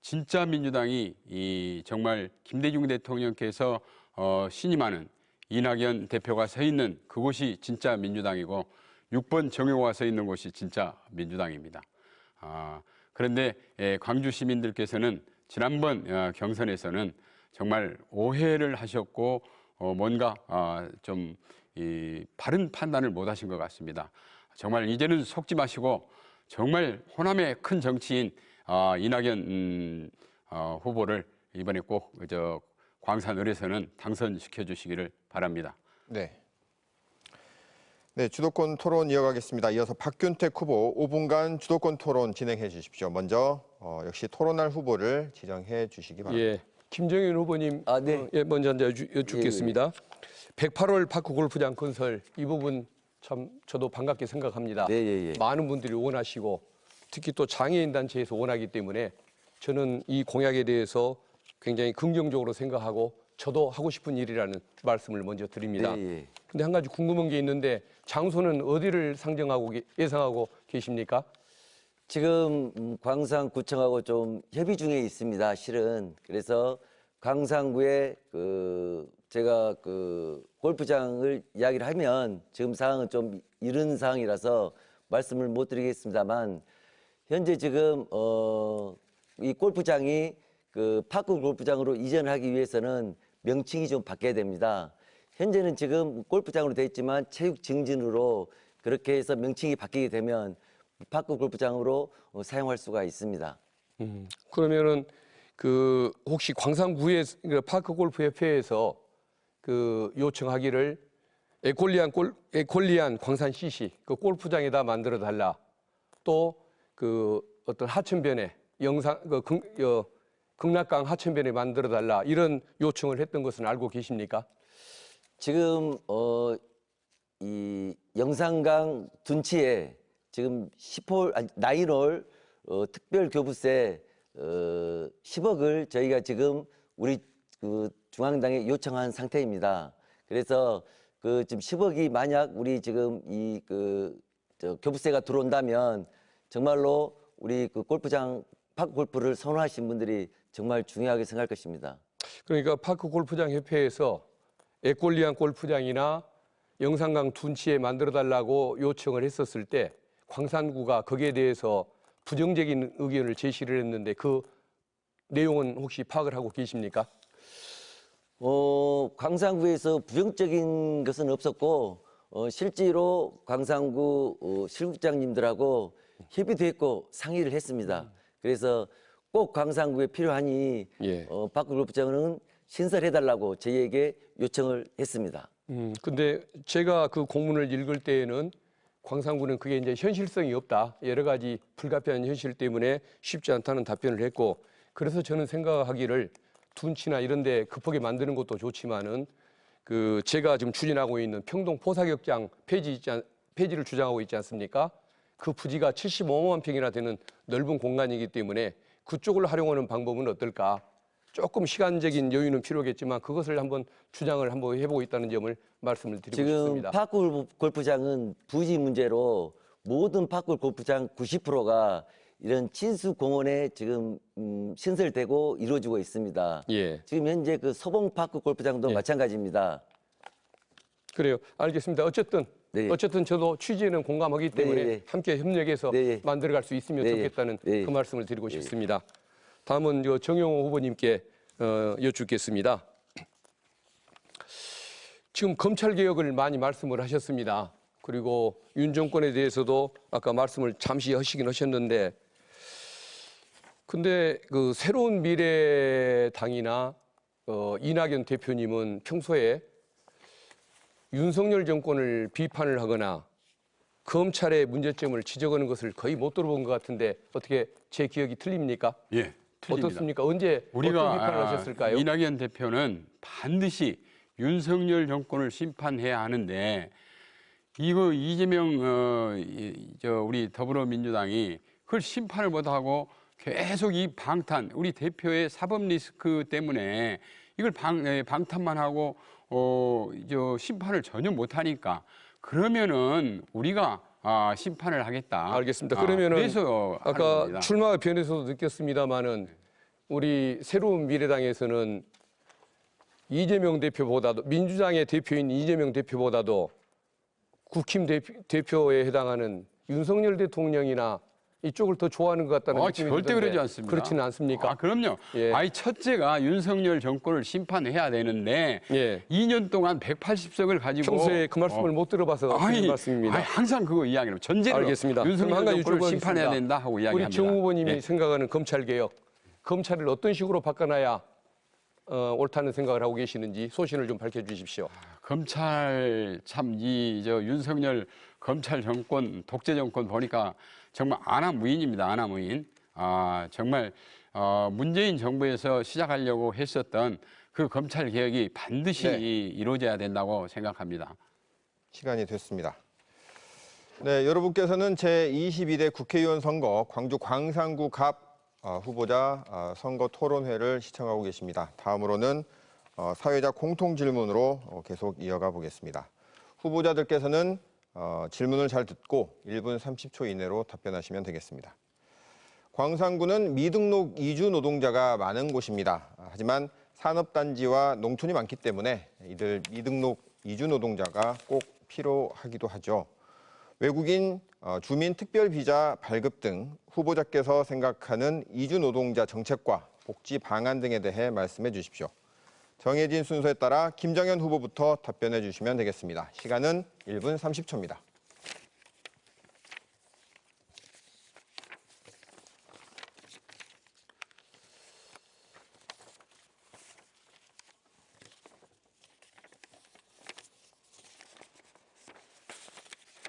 진짜 민주당이 정말 김대중 대통령께서 신임하는 이낙연 대표가 서 있는 그곳이 진짜 민주당이고 6번 정용호가 서 있는 곳이 진짜 민주당입니다. 그런데 광주 시민들께서는 지난번 경선에서는 정말 오해를 하셨고 뭔가 좀 바른 판단을 못 하신 것 같습니다. 정말 이제는 속지 마시고 정말 호남의 큰 정치인 이낙연 후보를 이번에 꼭 광산을에서는 당선시켜 주시기를 바랍니다. 네. 네, 주도권 토론 이어가겠습니다. 이어서 박균택 후보 5분간 주도권 토론 진행해 주십시오. 먼저 역시 토론할 후보를 지정해 주시기 바랍니다. 예, 김정현 후보님, 네. 먼저 여쭙겠습니다. 108월 파크 골프장 건설 이 부분 참 저도 반갑게 생각합니다. 네, 예, 예. 많은 분들이 원하시고 특히 또 장애인 단체에서 원하기 때문에 저는 이 공약에 대해서 굉장히 긍정적으로 생각하고 저도 하고 싶은 일이라는 말씀을 먼저 드립니다. 네, 예. 근데 한 가지 궁금한 게 있는데 장소는 어디를 예상하고 계십니까? 지금 광산구청하고 좀 협의 중에 있습니다. 실은 그래서 광산구에 제가 골프장을 이야기를 하면 지금 상황은 좀 이른 상황이라서 말씀을 못 드리겠습니다만 현재 지금 이 골프장이 파크 골프장으로 이전하기 위해서는 명칭이 좀 바뀌어야 됩니다. 현재는 지금 골프장으로 되어 있지만 체육 증진으로 그렇게 해서 명칭이 바뀌게 되면 파크 골프장으로 사용할 수가 있습니다. 그러면은 혹시 광산구의 파크 골프 협회에서 요청하기를 에콜리안 광산 CC 골프장에다 만들어 달라. 또 어떤 하천변에 극락강 하천변에 만들어 달라 이런 요청을 했던 것은 알고 계십니까? 지금 이 영산강 둔치에 지금 9홀 특별 교부세 10억을 저희가 지금 우리 중앙당에 요청한 상태입니다. 그래서 지금 10억이 만약 우리 지금 교부세가 들어온다면 정말로 우리 골프장 파크 골프를 선호하신 분들이 정말 중요하게 생각할 것입니다. 그러니까 파크 골프장 협회에서 에콜리안 골프장이나 영산강 둔치에 만들어 달라고 요청을 했었을 때 광산구가 거기에 대해서 부정적인 의견을 제시를 했는데 그 내용은 혹시 파악을 하고 계십니까? 광산구에서 부정적인 것은 없었고 실제로 광산구 실국장님들하고 협의도 했고 상의를 했습니다. 그래서 꼭 광산구에 필요하니 예. 파크 골프장은 신설해달라고 저희에게 요청을 했습니다. 근데 제가 그 공문을 읽을 때에는 광산구는 그게 이제 현실성이 없다. 여러 가지 불가피한 현실 때문에 쉽지 않다는 답변을 했고 그래서 저는 생각하기를 둔치나 이런 데 급하게 만드는 것도 좋지만은 제가 지금 추진하고 있는 평동 포사격장 폐지를 주장하고 있지 않습니까? 그 부지가 75만 평이나 되는 넓은 공간이기 때문에 그쪽을 활용하는 방법은 어떨까? 조금 시간적인 여유는 필요하겠지만 그것을 한번 주장을 한번 해보고 있다는 점을 말씀을 드리고 지금 싶습니다. 파크 골프장은 부지 문제로 모든 파크 골프장 90%가 이런 친수공원에 지금 신설되고 이루어지고 있습니다. 예. 지금 현재 서봉 파크 골프장도 예. 마찬가지입니다. 그래요. 알겠습니다. 네. 어쨌든 저도 취지에는 공감하기 때문에 네. 함께 협력해서 네. 만들어갈 수 있으면 네. 좋겠다는 네. 그 말씀을 드리고 싶습니다. 다음은 정용호 후보님께 여쭙겠습니다. 지금 검찰 개혁을 많이 말씀을 하셨습니다. 그리고 윤 정권에 대해서도 아까 말씀을 잠시 하시긴 하셨는데, 근데 새로운 미래당이나 이낙연 대표님은 평소에 윤석열 정권을 비판을 하거나 검찰의 문제점을 지적하는 것을 거의 못 들어본 것 같은데 어떻게 제 기억이 틀립니까? 예, 틀립니다. 어떻습니까? 언제 우리가 어떤 비판을 하셨을까요? 이낙연 대표는 반드시 윤석열 정권을 심판해야 하는데 이거 이재명 우리 더불어민주당이 그걸 심판을 못하고 계속 이 방탄 우리 대표의 사법 리스크 때문에 이걸 방탄만 하고 심판을 전혀 못하니까 그러면은 우리가 심판을 하겠다. 알겠습니다. 그러면은 그래서 하는 아까 겁니다. 출마 변에서도 느꼈습니다마는 우리 새로운 미래당에서는 이재명 대표보다도 민주당의 대표인 이재명 대표보다도 국힘 대표에 해당하는 윤석열 대통령이나 이쪽을 더 좋아하는 것 같다는 느낌이 절대 들던데 그러지 않습니다. 그렇지는 않습니까? 그럼요. 예. 첫째가 윤석열 정권을 심판해야 되는데 예. 2년 동안 180석을 가지고 평소에 그 말씀을 못 들어봐서 드리는 말씀입니다. 항상 그거 이야기를 전제로 알겠습니다. 윤석열 그럼 한 가지 정권을 여쭤보겠습니다. 심판해야 된다 하고 이야기합니다. 우리 정 후보님이 예. 생각하는 검찰 개혁, 검찰을 어떤 식으로 바꿔놔야 옳다는 생각을 하고 계시는지 소신을 좀 밝혀주십시오. 검찰 참 윤석열 검찰 정권 독재 정권 보니까 정말 안하무인입니다. 안하무인. 정말 문재인 정부에서 시작하려고 했었던 그 검찰 개혁이 반드시 네. 이루어져야 된다고 생각합니다. 시간이 됐습니다. 네, 여러분께서는 제22대 국회의원 선거 광주 광산구 갑 후보자 선거 토론회를 시청하고 계십니다. 다음으로는 사회자 공통 질문으로 계속 이어가 보겠습니다. 후보자들께서는 질문을 잘 듣고 1분 30초 이내로 답변하시면 되겠습니다. 광산구는 미등록 이주 노동자가 많은 곳입니다. 하지만 산업단지와 농촌이 많기 때문에 이들 미등록 이주 노동자가 꼭 필요하기도 하죠. 외국인 주민 특별 비자 발급 등 후보자께서 생각하는 이주 노동자 정책과 복지 방안 등에 대해 말씀해 주십시오. 정해진 순서에 따라 김정현 후보부터 답변해 주시면 되겠습니다. 시간은 1분 30초입니다.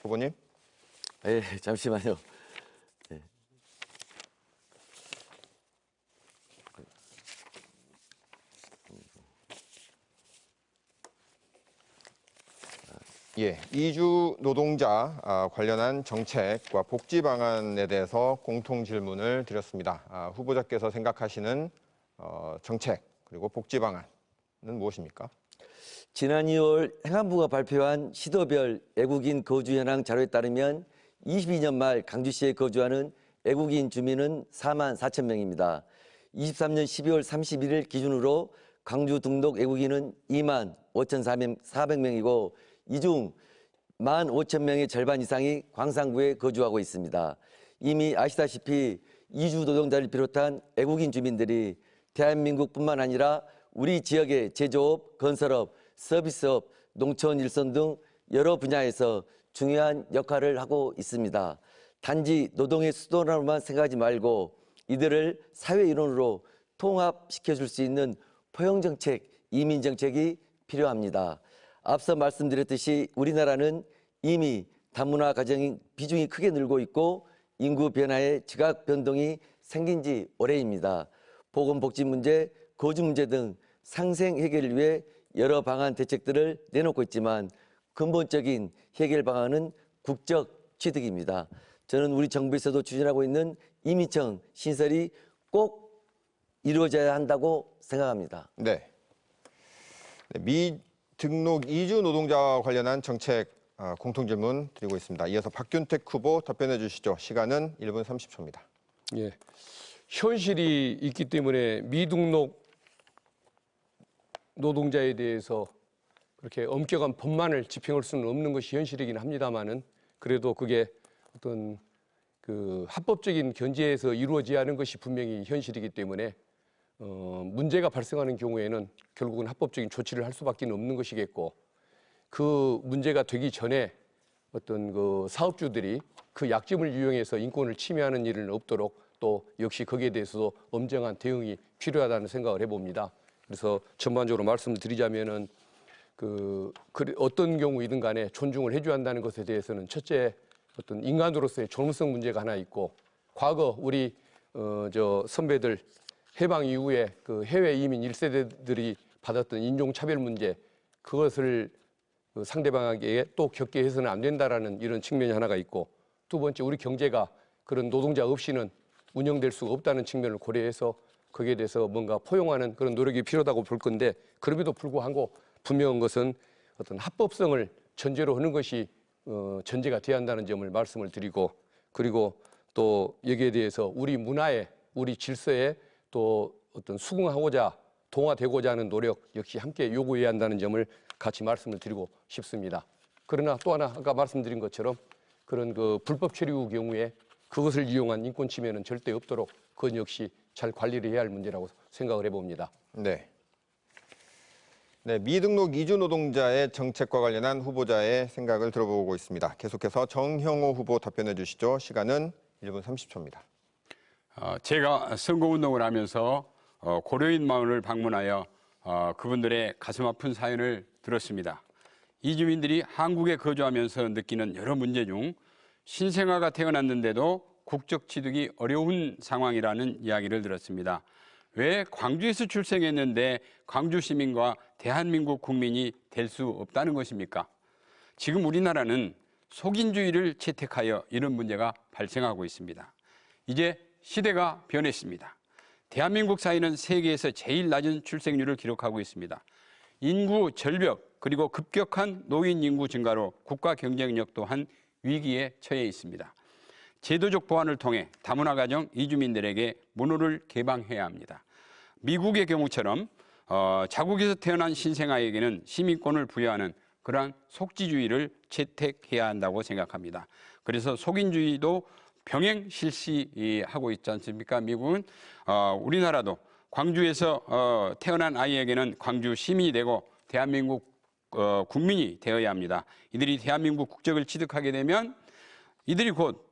후보님. 예, 잠시만요. 예. 예, 이주 노동자 관련한 정책과 복지 방안에 대해서 공통 질문을 드렸습니다. 후보자께서 생각하시는 정책 그리고 복지 방안은 무엇입니까? 지난 2월 행안부가 발표한 시도별 외국인 거주 현황 자료에 따르면 22년 말 강주시에 거주하는 외국인 주민은 4만 4천 명입니다. 23년 12월 31일 기준으로 광주 등록 외국인은 2만 5,400명이고 이 중 1만 5천 명의 절반 이상이 광산구에 거주하고 있습니다. 이미 아시다시피 이주 노동자를 비롯한 외국인 주민들이 대한민국뿐만 아니라 우리 지역의 제조업, 건설업, 서비스업, 농촌 일선 등 여러 분야에서 중요한 역할을 하고 있습니다. 단지 노동의 수도라고만 생각하지 말고 이들을 사회 일원으로 통합시켜줄 수 있는 포용정책, 이민정책이 필요합니다. 앞서 말씀드렸듯이 우리나라는 이미 다문화 가정의 비중이 크게 늘고 있고 인구 변화에 지각 변동이 생긴 지 오래입니다. 보건복지 문제, 거주 문제 등 상생 해결을 위해 여러 방안 대책들을 내놓고 있지만 근본적인 해결 방안은 국적 취득입니다. 저는 우리 정부에서도 추진하고 있는 이민청 신설이 꼭 이루어져야 한다고 생각합니다. 네. 미등록 이주 노동자와 관련한 정책 공통 질문 드리고 있습니다. 이어서 박균택 후보 답변해 주시죠. 시간은 1분 30초입니다. 예, 현실이 있기 때문에 미등록 노동자에 대해서 그렇게 엄격한 법만을 집행할 수는 없는 것이 현실이긴 합니다만은 그래도 그게 어떤 그 합법적인 견제에서 이루어져야 하는 것이 분명히 현실이기 때문에 문제가 발생하는 경우에는 결국은 합법적인 조치를 할 수밖에 없는 것이겠고 그 문제가 되기 전에 어떤 그 사업주들이 그 약점을 이용해서 인권을 침해하는 일은 없도록 또 역시 거기에 대해서도 엄정한 대응이 필요하다는 생각을 해봅니다. 그래서 전반적으로 말씀을 드리자면은 어떤 경우이든 간에 존중을 해줘야 한다는 것에 대해서는 첫째 어떤 인간으로서의 존엄성 문제가 하나 있고 과거 우리 선배들 해방 이후에 그 해외 이민 1세대들이 받았던 인종차별 문제 그것을 상대방에게 또 겪게 해서는 안 된다라는 이런 측면이 하나가 있고 두 번째 우리 경제가 그런 노동자 없이는 운영될 수가 없다는 측면을 고려해서 거기에 대해서 뭔가 포용하는 그런 노력이 필요하다고 볼 건데 그럼에도 불구하고 분명한 것은 어떤 합법성을 전제로 하는 것이 전제가 돼야 한다는 점을 말씀을 드리고 그리고 또 여기에 대해서 우리 문화에 우리 질서에 또 어떤 수긍하고자 동화되고자 하는 노력 역시 함께 요구해야 한다는 점을 같이 말씀을 드리고 싶습니다. 그러나 또 하나 아까 말씀드린 것처럼 그런 그 불법 체류 경우에 그것을 이용한 인권 침해는 절대 없도록 그건 역시 잘 관리를 해야 할 문제라고 생각을 해봅니다. 네. 네, 미등록 이주 노동자의 정책과 관련한 후보자의 생각을 들어보고 있습니다. 계속해서 정형호 후보 답변해 주시죠. 시간은 1분 30초입니다. 제가 선거운동을 하면서 고려인 마을을 방문하여 그분들의 가슴 아픈 사연을 들었습니다. 이주민들이 한국에 거주하면서 느끼는 여러 문제 중 신생아가 태어났는데도 국적 취득이 어려운 상황이라는 이야기를 들었습니다. 왜 광주에서 출생했는데 광주 시민과 대한민국 국민이 될 수 없다는 것입니까? 지금 우리나라는 속인주의를 채택하여 이런 문제가 발생하고 있습니다. 이제 시대가 변했습니다. 대한민국 사회는 세계에서 제일 낮은 출생률을 기록하고 있습니다. 인구 절벽 그리고 급격한 노인 인구 증가로 국가 경쟁력 또한 위기에 처해 있습니다. 제도적 보완을 통해 다문화 가정 이주민들에게 문호를 개방해야 합니다. 미국의 경우처럼 자국에서 태어난 신생아에게는 시민권을 부여하는 그러한 속지주의를 채택해야 한다고 생각합니다. 그래서 속인주의도 병행 실시하고 있지 않습니까? 미국은 우리나라도 광주에서 태어난 아이에게는 광주 시민이 되고 대한민국 국민이 되어야 합니다. 이들이 대한민국 국적을 취득하게 되면 이들이 곧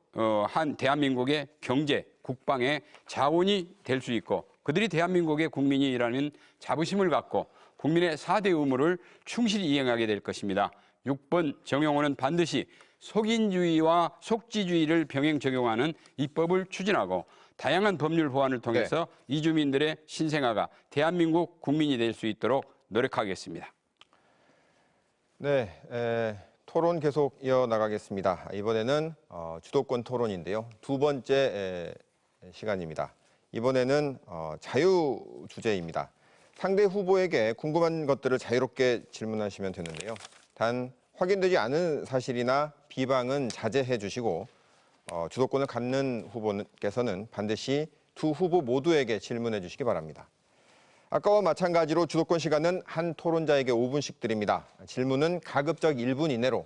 한 대한민국의 경제, 국방의 자원이 될 수 있고 그들이 대한민국의 국민이라는 자부심을 갖고 국민의 4대 의무를 충실히 이행하게 될 것입니다. 6번 정용호는 반드시 속인주의와 속지주의를 병행 적용하는 입법을 추진하고 다양한 법률 보완을 통해서 이주민들의 신생아가 대한민국 국민이 될 수 있도록 노력하겠습니다. 네, 토론 계속 이어나가겠습니다. 이번에는 주도권 토론인데요. 두 번째 시간입니다. 이번에는 자유 주제입니다. 상대 후보에게 궁금한 것들을 자유롭게 질문하시면 되는데요. 단 확인되지 않은 사실이나 비방은 자제해 주시고 주도권을 갖는 후보께서는 반드시 두 후보 모두에게 질문해 주시기 바랍니다. 아까와 마찬가지로 주도권 시간은 한 토론자에게 5분씩 드립니다. 질문은 가급적 1분 이내로,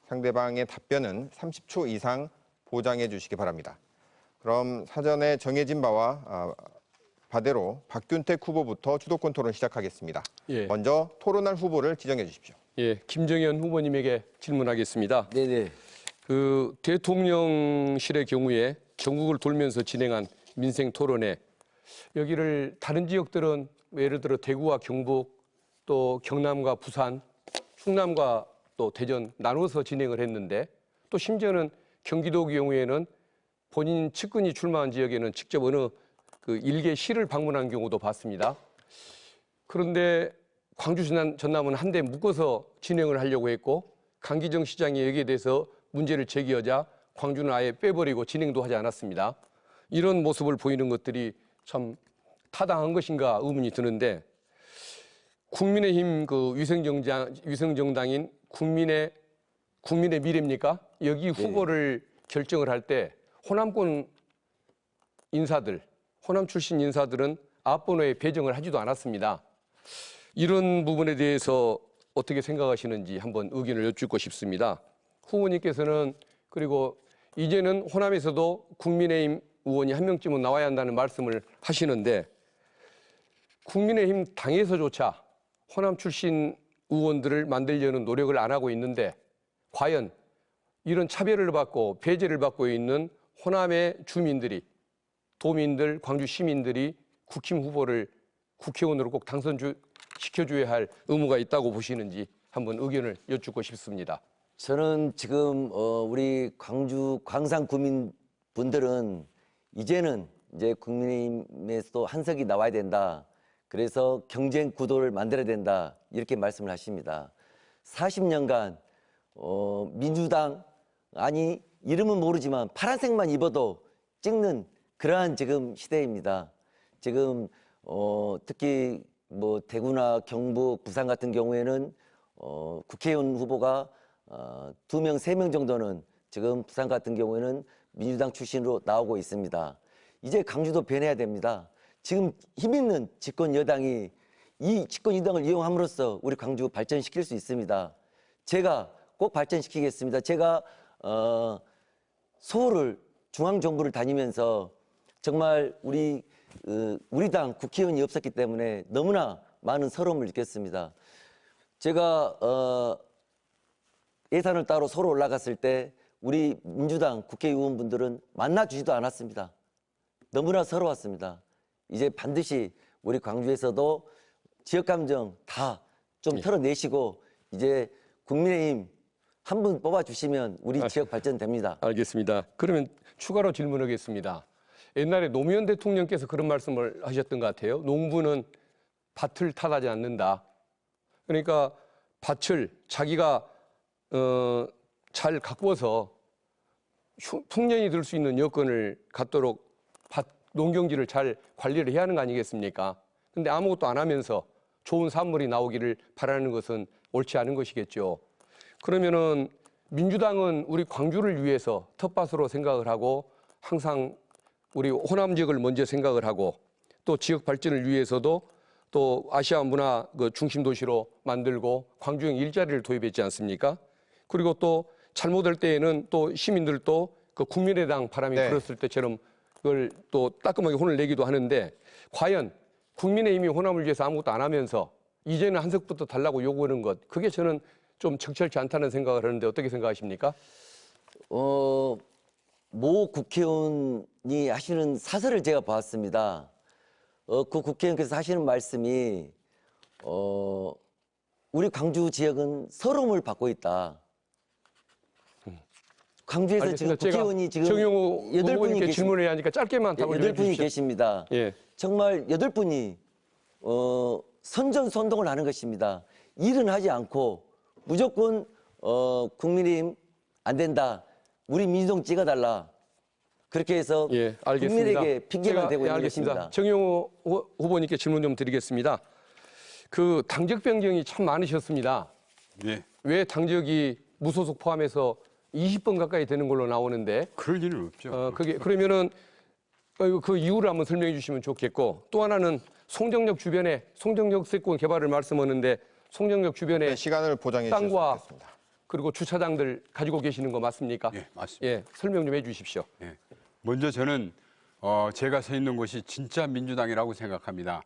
상대방의 답변은 30초 이상 보장해 주시기 바랍니다. 그럼 사전에 정해진 바대로 박균택 후보부터 주도권 토론 시작하겠습니다. 예. 먼저 토론할 후보를 지정해 주십시오. 예, 김정현 후보님에게 질문하겠습니다. 네네. 그 대통령실의 경우에 전국을 돌면서 진행한 민생 토론회, 여기를 다른 지역들은 예를 들어 대구와 경북, 또 경남과 부산, 충남과 또 대전 나눠서 진행을 했는데, 또 심지어는 경기도 경우에는 본인 측근이 출마한 지역에는 직접 어느 그 일개 시를 방문한 경우도 봤습니다. 그런데 광주 전남은 한데 묶어서 진행을 하려고 했고, 강기정 시장이 여기에 대해서 문제를 제기하자 광주는 아예 빼버리고 진행도 하지 않았습니다. 이런 모습을 보이는 것들이 참 타당한 것인가 의문이 드는데, 국민의힘 그 위성정당인 국민의 미래입니까? 여기 후보를 결정을 할 때 호남권 인사들, 호남 출신 인사들은 앞번호에 배정을 하지도 않았습니다. 이런 부분에 대해서 어떻게 생각하시는지 한번 의견을 여쭙고 싶습니다. 후보님께서는 그리고 이제는 호남에서도 국민의힘 의원이 한 명쯤은 나와야 한다는 말씀을 하시는데, 국민의힘 당에서조차 호남 출신 의원들을 만들려는 노력을 안 하고 있는데, 과연 이런 차별을 받고 배제를 받고 있는 호남의 주민들이, 도민들, 광주 시민들이 국힘 후보를 국회의원으로 꼭 당선시켜줘야 할 의무가 있다고 보시는지 한번 의견을 여쭙고 싶습니다. 저는 지금 우리 광주 광산 구민분들은 이제는 이제 국민의힘에서도 한석이 나와야 된다. 그래서 경쟁 구도를 만들어야 된다. 이렇게 말씀을 하십니다. 40년간 민주당, 아니 이름은 모르지만 파란색만 입어도 찍는 그러한 지금 시대입니다. 지금 특히 뭐 대구나 경북, 부산 같은 경우에는 국회의원 후보가 2명, 3명 정도는 지금 부산 같은 경우에는 민주당 출신으로 나오고 있습니다. 이제 강주도 변해야 됩니다. 지금 힘 있는 집권 여당이 이 집권 여당을 이용함으로써 우리 광주 발전시킬 수 있습니다. 제가 꼭 발전시키겠습니다. 제가 서울을 중앙정부를 다니면서 정말 우리 당 국회의원이 없었기 때문에 너무나 많은 서러움을 느꼈습니다. 제가 예산을 따로 서로 올라갔을 때 우리 민주당 국회의원분들은 만나주지도 않았습니다. 너무나 서러웠습니다. 이제 반드시 우리 광주에서도 지역감정 다 좀 털어내시고 이제 국민의힘 한 분 뽑아주시면 우리 지역 발전됩니다. 알겠습니다. 그러면 추가로 질문하겠습니다. 옛날에 노무현 대통령께서 그런 말씀을 하셨던 것 같아요. 농부는 밭을 탓하지 않는다. 그러니까 밭을 자기가 잘 가꾸어서 풍년이 들 수 있는 여건을 갖도록 농경지를 잘 관리를 해야 하는 거 아니겠습니까? 근데 아무것도 안 하면서 좋은 산물이 나오기를 바라는 것은 옳지 않은 것이겠죠. 그러면은 민주당은 우리 광주를 위해서 텃밭으로 생각을 하고 항상 우리 호남 지역을 먼저 생각을 하고 또 지역 발전을 위해서도 또 아시아 문화 그 중심 도시로 만들고 광주형 일자리를 도입했지 않습니까? 그리고 또 잘못할 때에는 또 시민들도 그 국민의당 바람이 네. 불었을 때처럼 그걸 또 따끔하게 혼을 내기도 하는데 과연 국민의힘이 호남을 위해서 아무것도 안 하면서 이제는 한석부터 달라고 요구하는 것 그게 저는 좀 적절치 않다는 생각을 하는데 어떻게 생각하십니까? 모 국회의원이 하시는 사설을 제가 봤습니다. 그 국회의원께서 하시는 말씀이 우리 광주 지역은 서러움을 받고 있다. 광주에서 알겠습니다. 지금 국회의원이 지금 정영호 8분이 후보님께 질문을 해야 하니까 짧게만 답을 좀 8분이 해주십시오. 계십니다. 예. 정말 8분이 선전선동을 하는 것입니다. 일은 하지 않고 무조건 국민의힘 안 된다. 우리 민주당 찍어달라. 그렇게 해서 예, 알겠습니다. 국민에게 핑계만 대고 있는 알겠습니다. 것입니다. 정영호 후보님께 질문 좀 드리겠습니다. 그 당적 변경이 참 많으셨습니다. 예. 왜 당적이 무소속 포함해서 20번 가까이 되는 걸로 나오는데 그럴 일은 없죠. 그게 그러면은 그 이유를 한번 설명해 주시면 좋겠고 또 하나는 송정역 주변에 송정역 세권 개발을 말씀하는데 송정역 주변에 네, 시간을 보장해 주셨으면 땅과 좋겠습니다. 그리고 주차장들 가지고 계시는 거 맞습니까? 예, 맞습니다. 예, 설명 좀 해주십시오. 예. 먼저 저는 제가 서 있는 곳이 진짜 민주당이라고 생각합니다.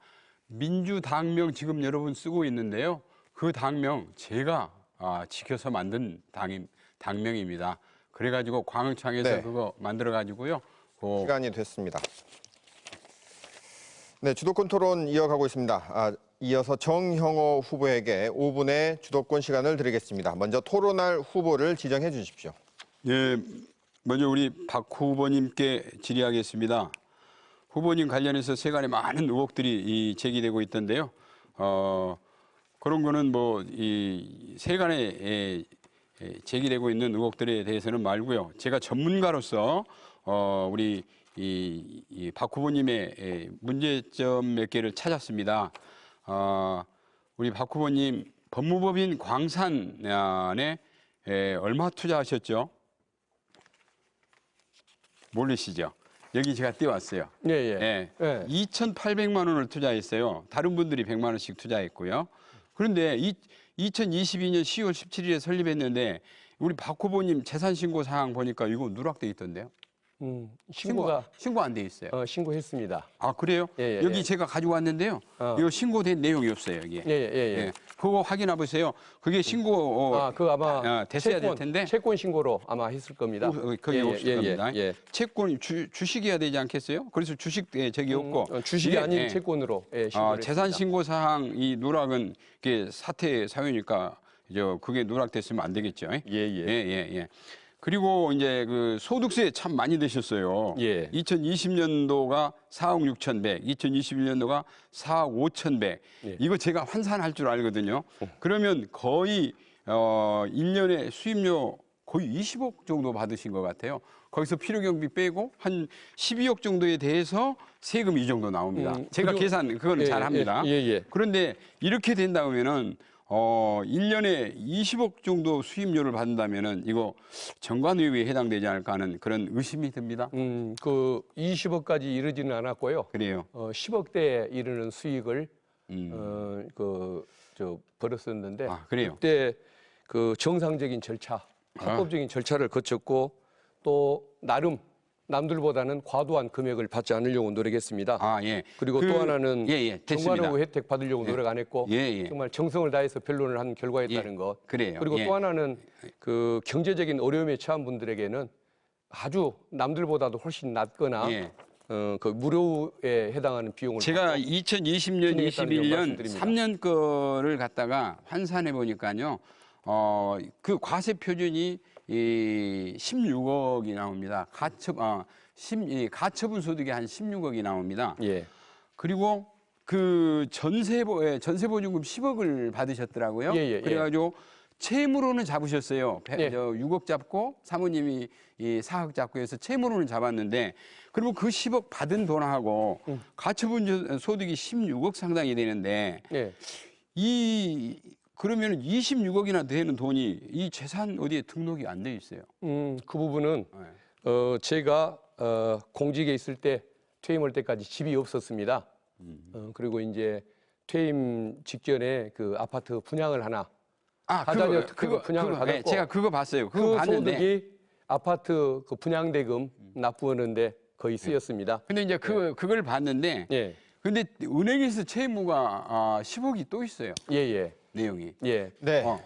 민주당명 지금 여러분 쓰고 있는데요. 그 당명 제가 지켜서 만든 당명입니다. 그래가지고 광흥창에서 네. 그거 만들어가지고요. 시간이 됐습니다. 네, 주도권 토론 이어가고 있습니다. 이어서 정형호 후보에게 5분의 주도권 시간을 드리겠습니다. 먼저 토론할 후보를 지정해 주십시오. 예, 먼저 우리 박 후보님께 질의하겠습니다. 후보님 관련해서 세간에 많은 의혹들이 제기되고 있던데요. 그런 거는 뭐 이 세간에 제기되고 있는 의혹들에 대해서는 말고요. 제가 전문가로서 우리 이 박 후보님의 문제점 몇 개를 찾았습니다. 우리 박 후보님 법무법인 광산에 얼마 투자하셨죠? 모르시죠? 여기 제가 띄워왔어요. 예, 예. 예. 2,800만 원을 투자했어요. 다른 분들이 100만 원씩 투자했고요. 그런데 2022년 10월 17일에 설립했는데 우리 박 후보님 재산 신고 사항 보니까 이거 누락돼 있던데요. 신고 안 돼 있어요. 신고했습니다. 아 그래요? 예, 예, 여기 예. 제가 가지고 왔는데요. 이거 신고된 내용이 없어요 여기. 예. 그거 확인해 보세요. 그게 신고 그 아마 됐어야 될 텐데. 채권 신고로 아마 했을 겁니다. 거기 없을 겁니다. 예. 채권 주식이어야 되지 않겠어요? 그래서 주식 저기 없고 주식이 이게, 아닌 채권으로 신고를 재산 했습니다. 신고 사항 이 누락은 이게 사태 사유니까 그게 누락됐으면 안 되겠죠. 예. 그리고 이제 그 소득세 참 많이 내셨어요. 예. 2020년도가 4억 6,100, 2021년도가 4억 5,100. 예. 이거 제가 환산할 줄 알거든요. 그러면 거의 1년에 수입료 거의 20억 정도 받으신 것 같아요. 거기서 필요경비 빼고 한 12억 정도에 대해서 세금 이 정도 나옵니다. 제가 계산 그거는 잘 합니다. 예. 그런데 이렇게 된다면은 1년에 20억 정도 수입료를 받는다면은 이거 정관의혹에 해당되지 않을까 하는 그런 의심이 듭니다. 그 20억까지 이르지는 않았고요. 그래요. 10억대에 이르는 수익을 벌었었는데 그래요. 그때 그 정상적인 절차, 합법적인 절차를 거쳤고 또 나름 남들보다는 과도한 금액을 받지 않으려고 노력했습니다. 예. 그리고 또 하나는 됐습니다. 정관하고 혜택 받으려고 노력 안 했고 정말 정성을 다해서 변론을 한 결과였다는 것. 그래요. 그리고 또 하나는 그 경제적인 어려움에 처한 분들에게는 아주 남들보다도 훨씬 낮거나 그 무료에 해당하는 비용을 제가 2020년, 진행했다는 점 21년 말씀드립니다. 3년 거를 갖다가 환산해 보니까요. 그 과세 표준이 16억이 나옵니다. 가처분 소득이 한 16억이 나옵니다. 예. 그리고 그 전세보증금 10억을 받으셨더라고요. 예. 그래가지고 채무로는 잡으셨어요. 예. 6억 잡고 사모님이 이 4억 잡고 해서 채무로는 잡았는데 그리고 그 10억 받은 돈하고 가처분 소득이 16억 상당이 되는데 예. 그러면 26억이나 되는 돈이 이 재산 어디에 등록이 안 돼 있어요. 그 부분은 네. 제가 공직에 있을 때 퇴임할 때까지 집이 없었습니다. 그리고 이제 퇴임 직전에 그 아파트 분양을 하나 다자녀 특혜금 분양을 받았고 네, 제가 그거 봤어요. 그거 그 봤는데. 소득이 아파트 그 분양대금 납부하는데 거의 쓰였습니다. 근데 이제 그걸 봤는데 예, 근데 은행에서 채무가 10억이 또 있어요. 예, 내용이. 예. 네. 어.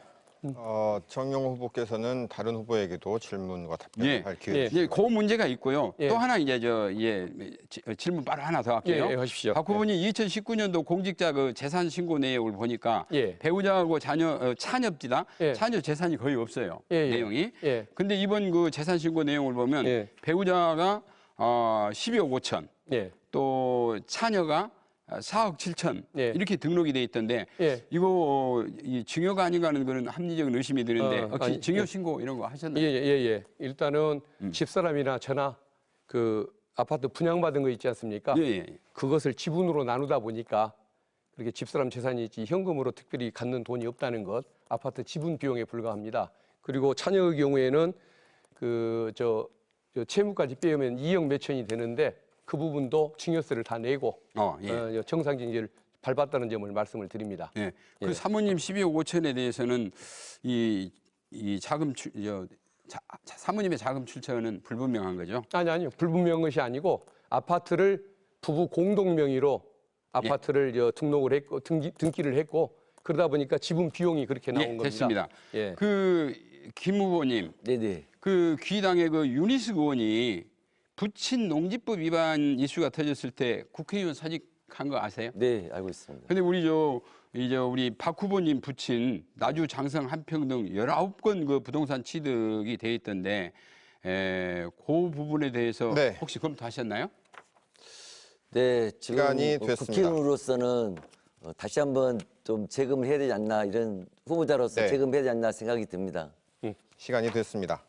정용호 후보께서는 다른 후보에게도 질문과 답변을 할 기회 예. 주시고요. 이제 그 문제가 있고요. 예. 또 하나 이제 질문 바로 하나 더 할게요. 예, 하십시오. 박 후보님 2019년도 공직자 그 재산 신고 내역을 보니까 예. 배우자하고 차녀입니다. 예. 차녀 재산이 거의 없어요. 예, 예. 내용이. 예. 근데 이번 그 재산 신고 내용을 보면 예. 배우자가 12억 5천, 예. 또 차녀가 4억 7천 예. 이렇게 등록이 돼 있던데 예. 이거 이 증여가 아닌가 하는 그런 합리적인 의심이 드는데 혹시 아니, 증여 신고 이런 거 하셨나요? 예. 일단은 집사람이나 저나 그 아파트 분양받은 거 있지 않습니까? 예. 그것을 지분으로 나누다 보니까 그렇게 집사람 재산이 있지 현금으로 특별히 갖는 돈이 없다는 것, 아파트 지분 비용에 불과합니다. 그리고 차녀의 경우에는 저 채무까지 빼면 2억 몇천이 되는데 그 부분도 증여세를 다 내고 예. 정상징계를 밟았다는 점을 말씀을 드립니다. 예. 그 사모님 12억 5천에 대해서는 이 자금 사모님의 자금 출처는 불분명한 거죠. 아니요. 불분명한 것이 아니고 아파트를 부부 공동 명의로 아파트를 등록을 했고 등기를 했고 그러다 보니까 지분 비용이 그렇게 나온 겁니다. 됐습니다. 예. 김 후보님, 네네. 그 귀당의 그 유니스 의원이 부친 농지법 위반 이슈가 터졌을 때 국회의원 사직한 거 아세요? 네, 알고 있습니다. 근데 우리 박 후보님 부친 나주 장성 한평 등 19건 그 부동산 취득이 돼 있던데 그 부분에 대해서 네. 혹시 검토하셨나요? 네, 지금 시간이 됐습니다. 국회의원으로서는 다시 한번 좀 재검을 해야 되지 않나 이런 후보자로서 네. 재검해야 되지 않나 생각이 듭니다. 시간이 됐습니다.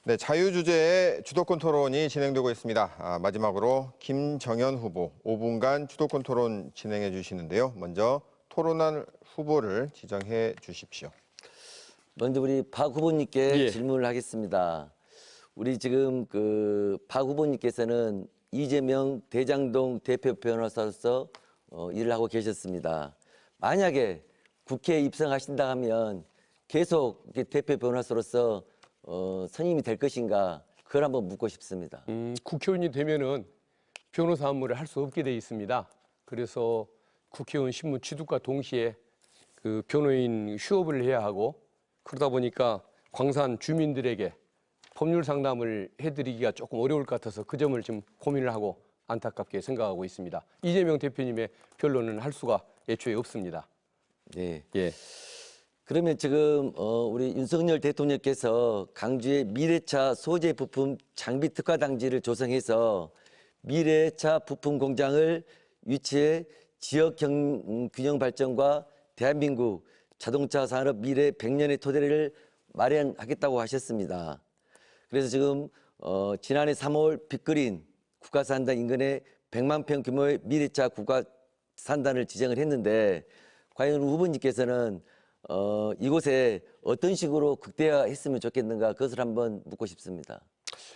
네, 자유주제의 주도권 토론이 진행되고 있습니다. 마지막으로 김정현 후보 5분간 주도권 토론 진행해 주시는데요. 먼저 토론할 후보를 지정해 주십시오. 먼저 우리 박 후보님께 예. 질문을 하겠습니다. 우리 지금 그 박 후보님께서는 이재명 대장동 대표 변호사로서 일을 하고 계셨습니다. 만약에 국회에 입성하신다 하면 계속 대표 변호사로서 선임이 될 것인가 그걸 한번 묻고 싶습니다. 국회의원이 되면은 변호사 업무를 할 수 없게 돼 있습니다. 그래서 국회의원 신분 취득과 동시에 그 변호인 휴업을 해야 하고 그러다 보니까 광산 주민들에게 법률 상담을 해드리기가 조금 어려울 것 같아서 그 점을 좀 고민을 하고 안타깝게 생각하고 있습니다. 이재명 대표님의 변론은 할 수가 애초에 없습니다. 네. 예. 그러면 지금 우리 윤석열 대통령께서 강주의 미래차 소재 부품 장비 특화 단지를 조성해서 미래차 부품 공장을 유치해 지역 균형 발전과 대한민국 자동차 산업 미래 100년의 토대를 마련하겠다고 하셨습니다. 그래서 지금 지난해 3월 빅그린 국가산단 인근에 100만 평 규모의 미래차 국가산단을 지정을 했는데 과연 후보님께서는 이곳에 어떤 식으로 극대화했으면 좋겠는가 그것을 한번 묻고 싶습니다.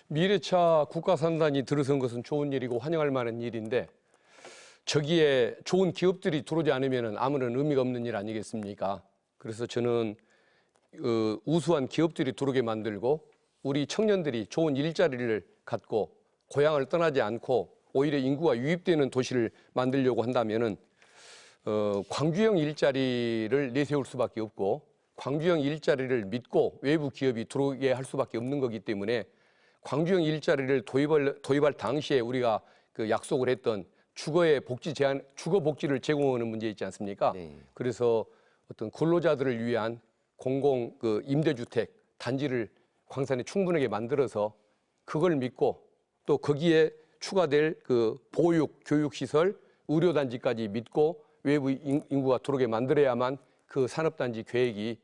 미래차 국가산단이 들어선 것은 좋은 일이고 환영할 만한 일인데 저기에 좋은 기업들이 들어오지 않으면 아무런 의미가 없는 일 아니겠습니까? 그래서 저는 우수한 기업들이 들어오게 만들고 우리 청년들이 좋은 일자리를 갖고 고향을 떠나지 않고 오히려 인구가 유입되는 도시를 만들려고 한다면은 광주형 일자리를 내세울 수밖에 없고 광주형 일자리를 믿고 외부 기업이 들어오게 할 수밖에 없는 거기 때문에 광주형 일자리를 도입할 당시에 우리가 그 약속을 했던 주거 복지를 제공하는 문제 있지 않습니까? 네. 그래서 어떤 근로자들을 위한 공공 그 임대주택 단지를 광산에 충분하게 만들어서 그걸 믿고 또 거기에 추가될 그 보육, 교육시설, 의료단지까지 믿고 외부 인구가 들어오게 만들어야만 그 산업단지 계획이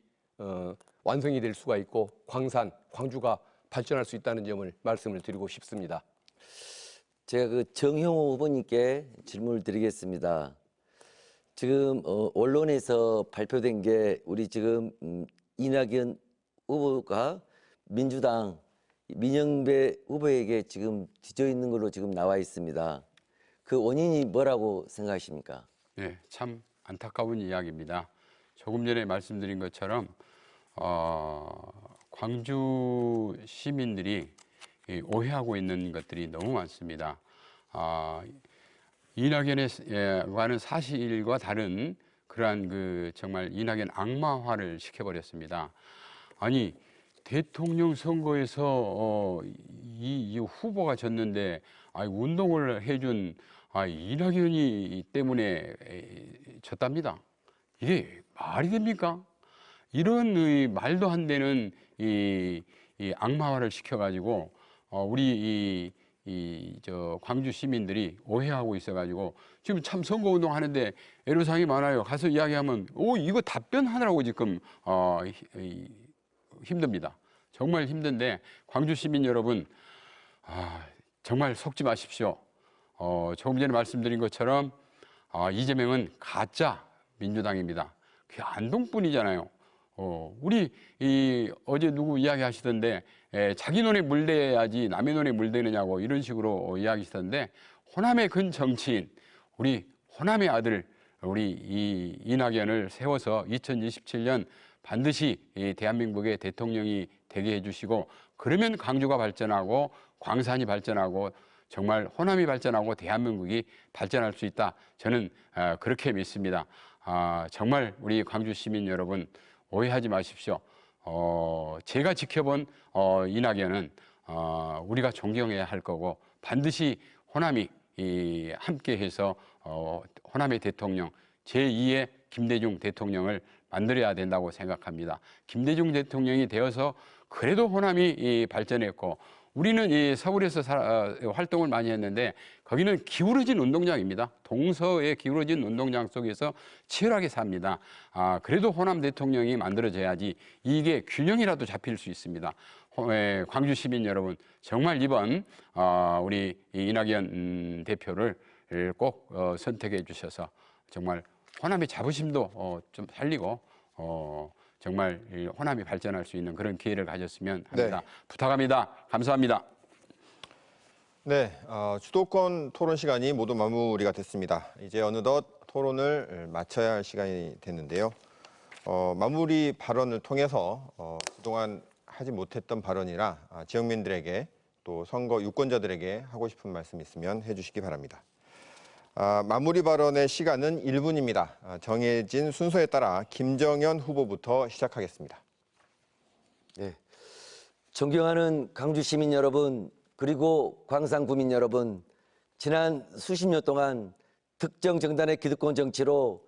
완성이 될 수가 있고 광산, 광주가 발전할 수 있다는 점을 말씀을 드리고 싶습니다. 제가 그 정형호 후보님께 질문을 드리겠습니다. 지금 언론에서 발표된 게 우리 지금 이낙연 후보가 민주당 민영배 후보에게 지금 뒤져 있는 걸로 지금 나와 있습니다. 그 원인이 뭐라고 생각하십니까? 네, 참 안타까운 이야기입니다. 조금 전에 말씀드린 것처럼 광주 시민들이 오해하고 있는 것들이 너무 많습니다. 이낙연과는 사실과 다른 그러한 그 정말 이낙연 악마화를 시켜버렸습니다. 아니 대통령 선거에서 이 후보가 졌는데 운동을 해준 이낙연이 때문에 졌답니다. 이게 말이 됩니까? 이런 말도 안 되는 이 악마화를 시켜가지고 우리 저 광주 시민들이 오해하고 있어가지고 지금 참 선거운동 하는데 애로사항이 많아요. 가서 이야기하면 이거 답변하느라고 지금 힘듭니다. 정말 힘든데 광주 시민 여러분 정말 속지 마십시오. 조금 전에 말씀드린 것처럼 이재명은 가짜 민주당입니다. 그게 안동뿐이잖아요. 우리 어제 누구 이야기하시던데 자기 논에 물대야지 남의 논에 물대느냐고 이런 식으로 이야기하시던데 호남의 근 정치인 우리 호남의 아들 우리 이낙연을 세워서 2027년 반드시 대한민국의 대통령이 되게 해주시고 그러면 광주가 발전하고 광산이 발전하고 정말 호남이 발전하고 대한민국이 발전할 수 있다. 저는 그렇게 믿습니다. 정말 우리 광주 시민 여러분 오해하지 마십시오. 제가 지켜본 이낙연은 우리가 존경해야 할 거고 반드시 호남이 함께해서 호남의 대통령 제2의 김대중 대통령을 만들어야 된다고 생각합니다. 김대중 대통령이 되어서 그래도 호남이 발전했고 우리는 서울에서 활동을 많이 했는데 거기는 기울어진 운동장입니다. 동서에 기울어진 운동장 속에서 치열하게 삽니다. 그래도 호남 대통령이 만들어져야지 이게 균형이라도 잡힐 수 있습니다. 광주 시민 여러분 정말 이번 우리 이낙연 대표를 꼭 선택해 주셔서 정말 호남의 자부심도 좀 살리고 정말 호남이 발전할 수 있는 그런 기회를 가졌으면 합니다. 네. 부탁합니다. 감사합니다. 네, 주도권 토론 시간이 모두 마무리가 됐습니다. 이제 어느덧 토론을 마쳐야 할 시간이 됐는데요. 마무리 발언을 통해서 그동안 하지 못했던 발언이나 지역민들에게 또 선거 유권자들에게 하고 싶은 말씀 있으면 해주시기 바랍니다. 마무리 발언의 시간은 1분입니다. 정해진 순서에 따라 김정현 후보부터 시작하겠습니다. 네. 존경하는 광주 시민 여러분, 그리고 광산 구민 여러분, 지난 수십 년 동안 특정 정당의 기득권 정치로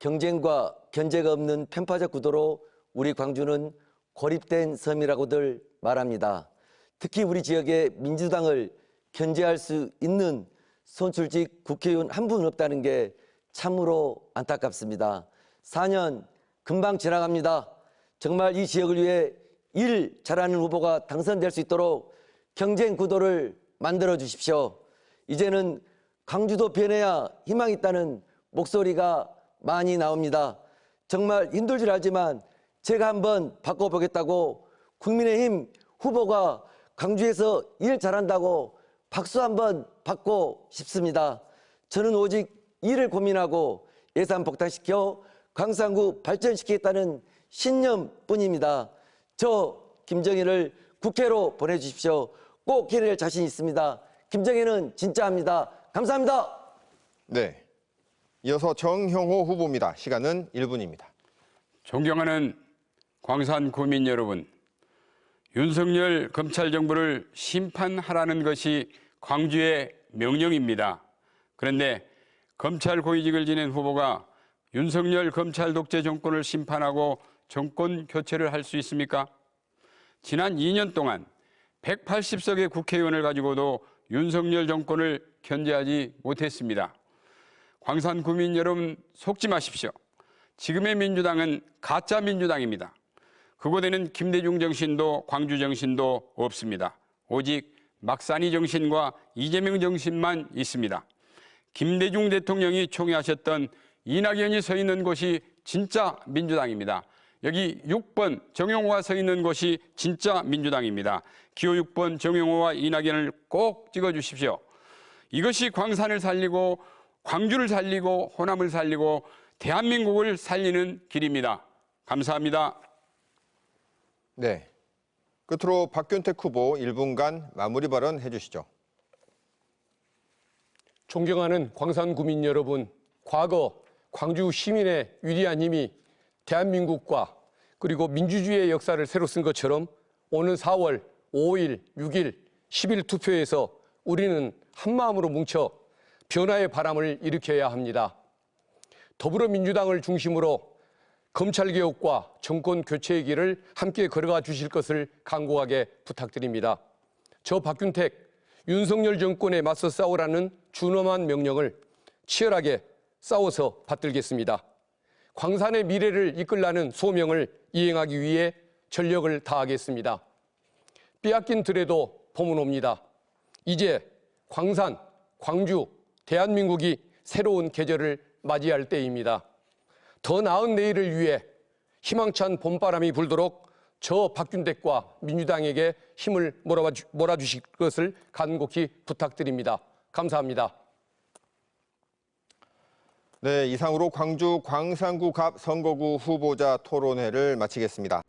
경쟁과 견제가 없는 편파적 구도로 우리 광주는 고립된 섬이라고들 말합니다. 특히 우리 지역에 민주당을 견제할 수 있는 선출직 국회의원 한 분 없다는 게 참으로 안타깝습니다. 4년 금방 지나갑니다. 정말 이 지역을 위해 일 잘하는 후보가 당선될 수 있도록 경쟁 구도를 만들어 주십시오. 이제는 광주도 변해야 희망이 있다는 목소리가 많이 나옵니다. 정말 힘들줄 알지만 제가 한번 바꿔보겠다고 국민의힘 후보가 광주에서 일 잘한다고 박수 한번 받고 싶습니다. 저는 오직 일을 고민하고 예산 폭탄시켜 광산구 발전시키겠다는 신념뿐입니다. 저 김정희를 국회로 보내주십시오. 꼭 해낼 자신 있습니다. 김정희는 진짜 합니다. 감사합니다. 네, 이어서 정형호 후보입니다. 시간은 1분입니다. 존경하는 광산 구민 여러분, 윤석열 검찰 정부를 심판하라는 것이 광주의 명령입니다. 그런데 검찰 고위직을 지낸 후보가 윤석열 검찰 독재 정권을 심판하고 정권 교체를 할 수 있습니까? 지난 2년 동안 180석의 국회의원을 가지고도 윤석열 정권을 견제하지 못했습니다. 광산 구민 여러분 속지 마십시오. 지금의 민주당은 가짜 민주당입니다. 그곳에는 김대중 정신도 광주 정신도 없습니다. 오직 막산이 정신과 이재명 정신만 있습니다. 김대중 대통령이 총애하셨던 이낙연이 서 있는 곳이 진짜 민주당입니다. 여기 6번 정용호가 서 있는 곳이 진짜 민주당입니다. 기호 6번 정용호와 이낙연을 꼭 찍어주십시오. 이것이 광산을 살리고 광주를 살리고 호남을 살리고 대한민국을 살리는 길입니다. 감사합니다. 네. 끝으로 박균택 후보 1분간 마무리 발언 해주시죠. 존경하는 광산구민 여러분, 과거 광주 시민의 위대한 힘이 대한민국과 그리고 민주주의의 역사를 새로 쓴 것처럼 오는 4월 5일, 6일, 10일 투표에서 우리는 한마음으로 뭉쳐 변화의 바람을 일으켜야 합니다. 더불어민주당을 중심으로 검찰개혁과 정권 교체의 길을 함께 걸어가 주실 것을 간곡하게 부탁드립니다. 저 박균택, 윤석열 정권에 맞서 싸우라는 준엄한 명령을 치열하게 싸워서 받들겠습니다. 광산의 미래를 이끌라는 소명을 이행하기 위해 전력을 다하겠습니다. 빼앗긴 들에도 봄은 옵니다. 이제 광산, 광주, 대한민국이 새로운 계절을 맞이할 때입니다. 더 나은 내일을 위해 희망찬 봄바람이 불도록 저 박균택과 민주당에게 힘을 몰아주실 것을 간곡히 부탁드립니다. 감사합니다. 네, 이상으로 광주 광산구 갑 선거구 후보자 토론회를 마치겠습니다.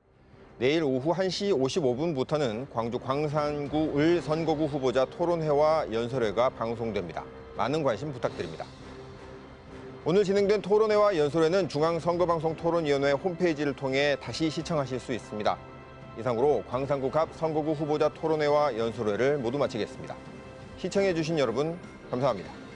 내일 오후 1시 55분부터는 광주 광산구 을 선거구 후보자 토론회와 연설회가 방송됩니다. 많은 관심 부탁드립니다. 오늘 진행된 토론회와 연설회는 중앙선거방송토론위원회 홈페이지를 통해 다시 시청하실 수 있습니다. 이상으로 광산구 갑 선거구 후보자 토론회와 연설회를 모두 마치겠습니다. 시청해주신 여러분 감사합니다.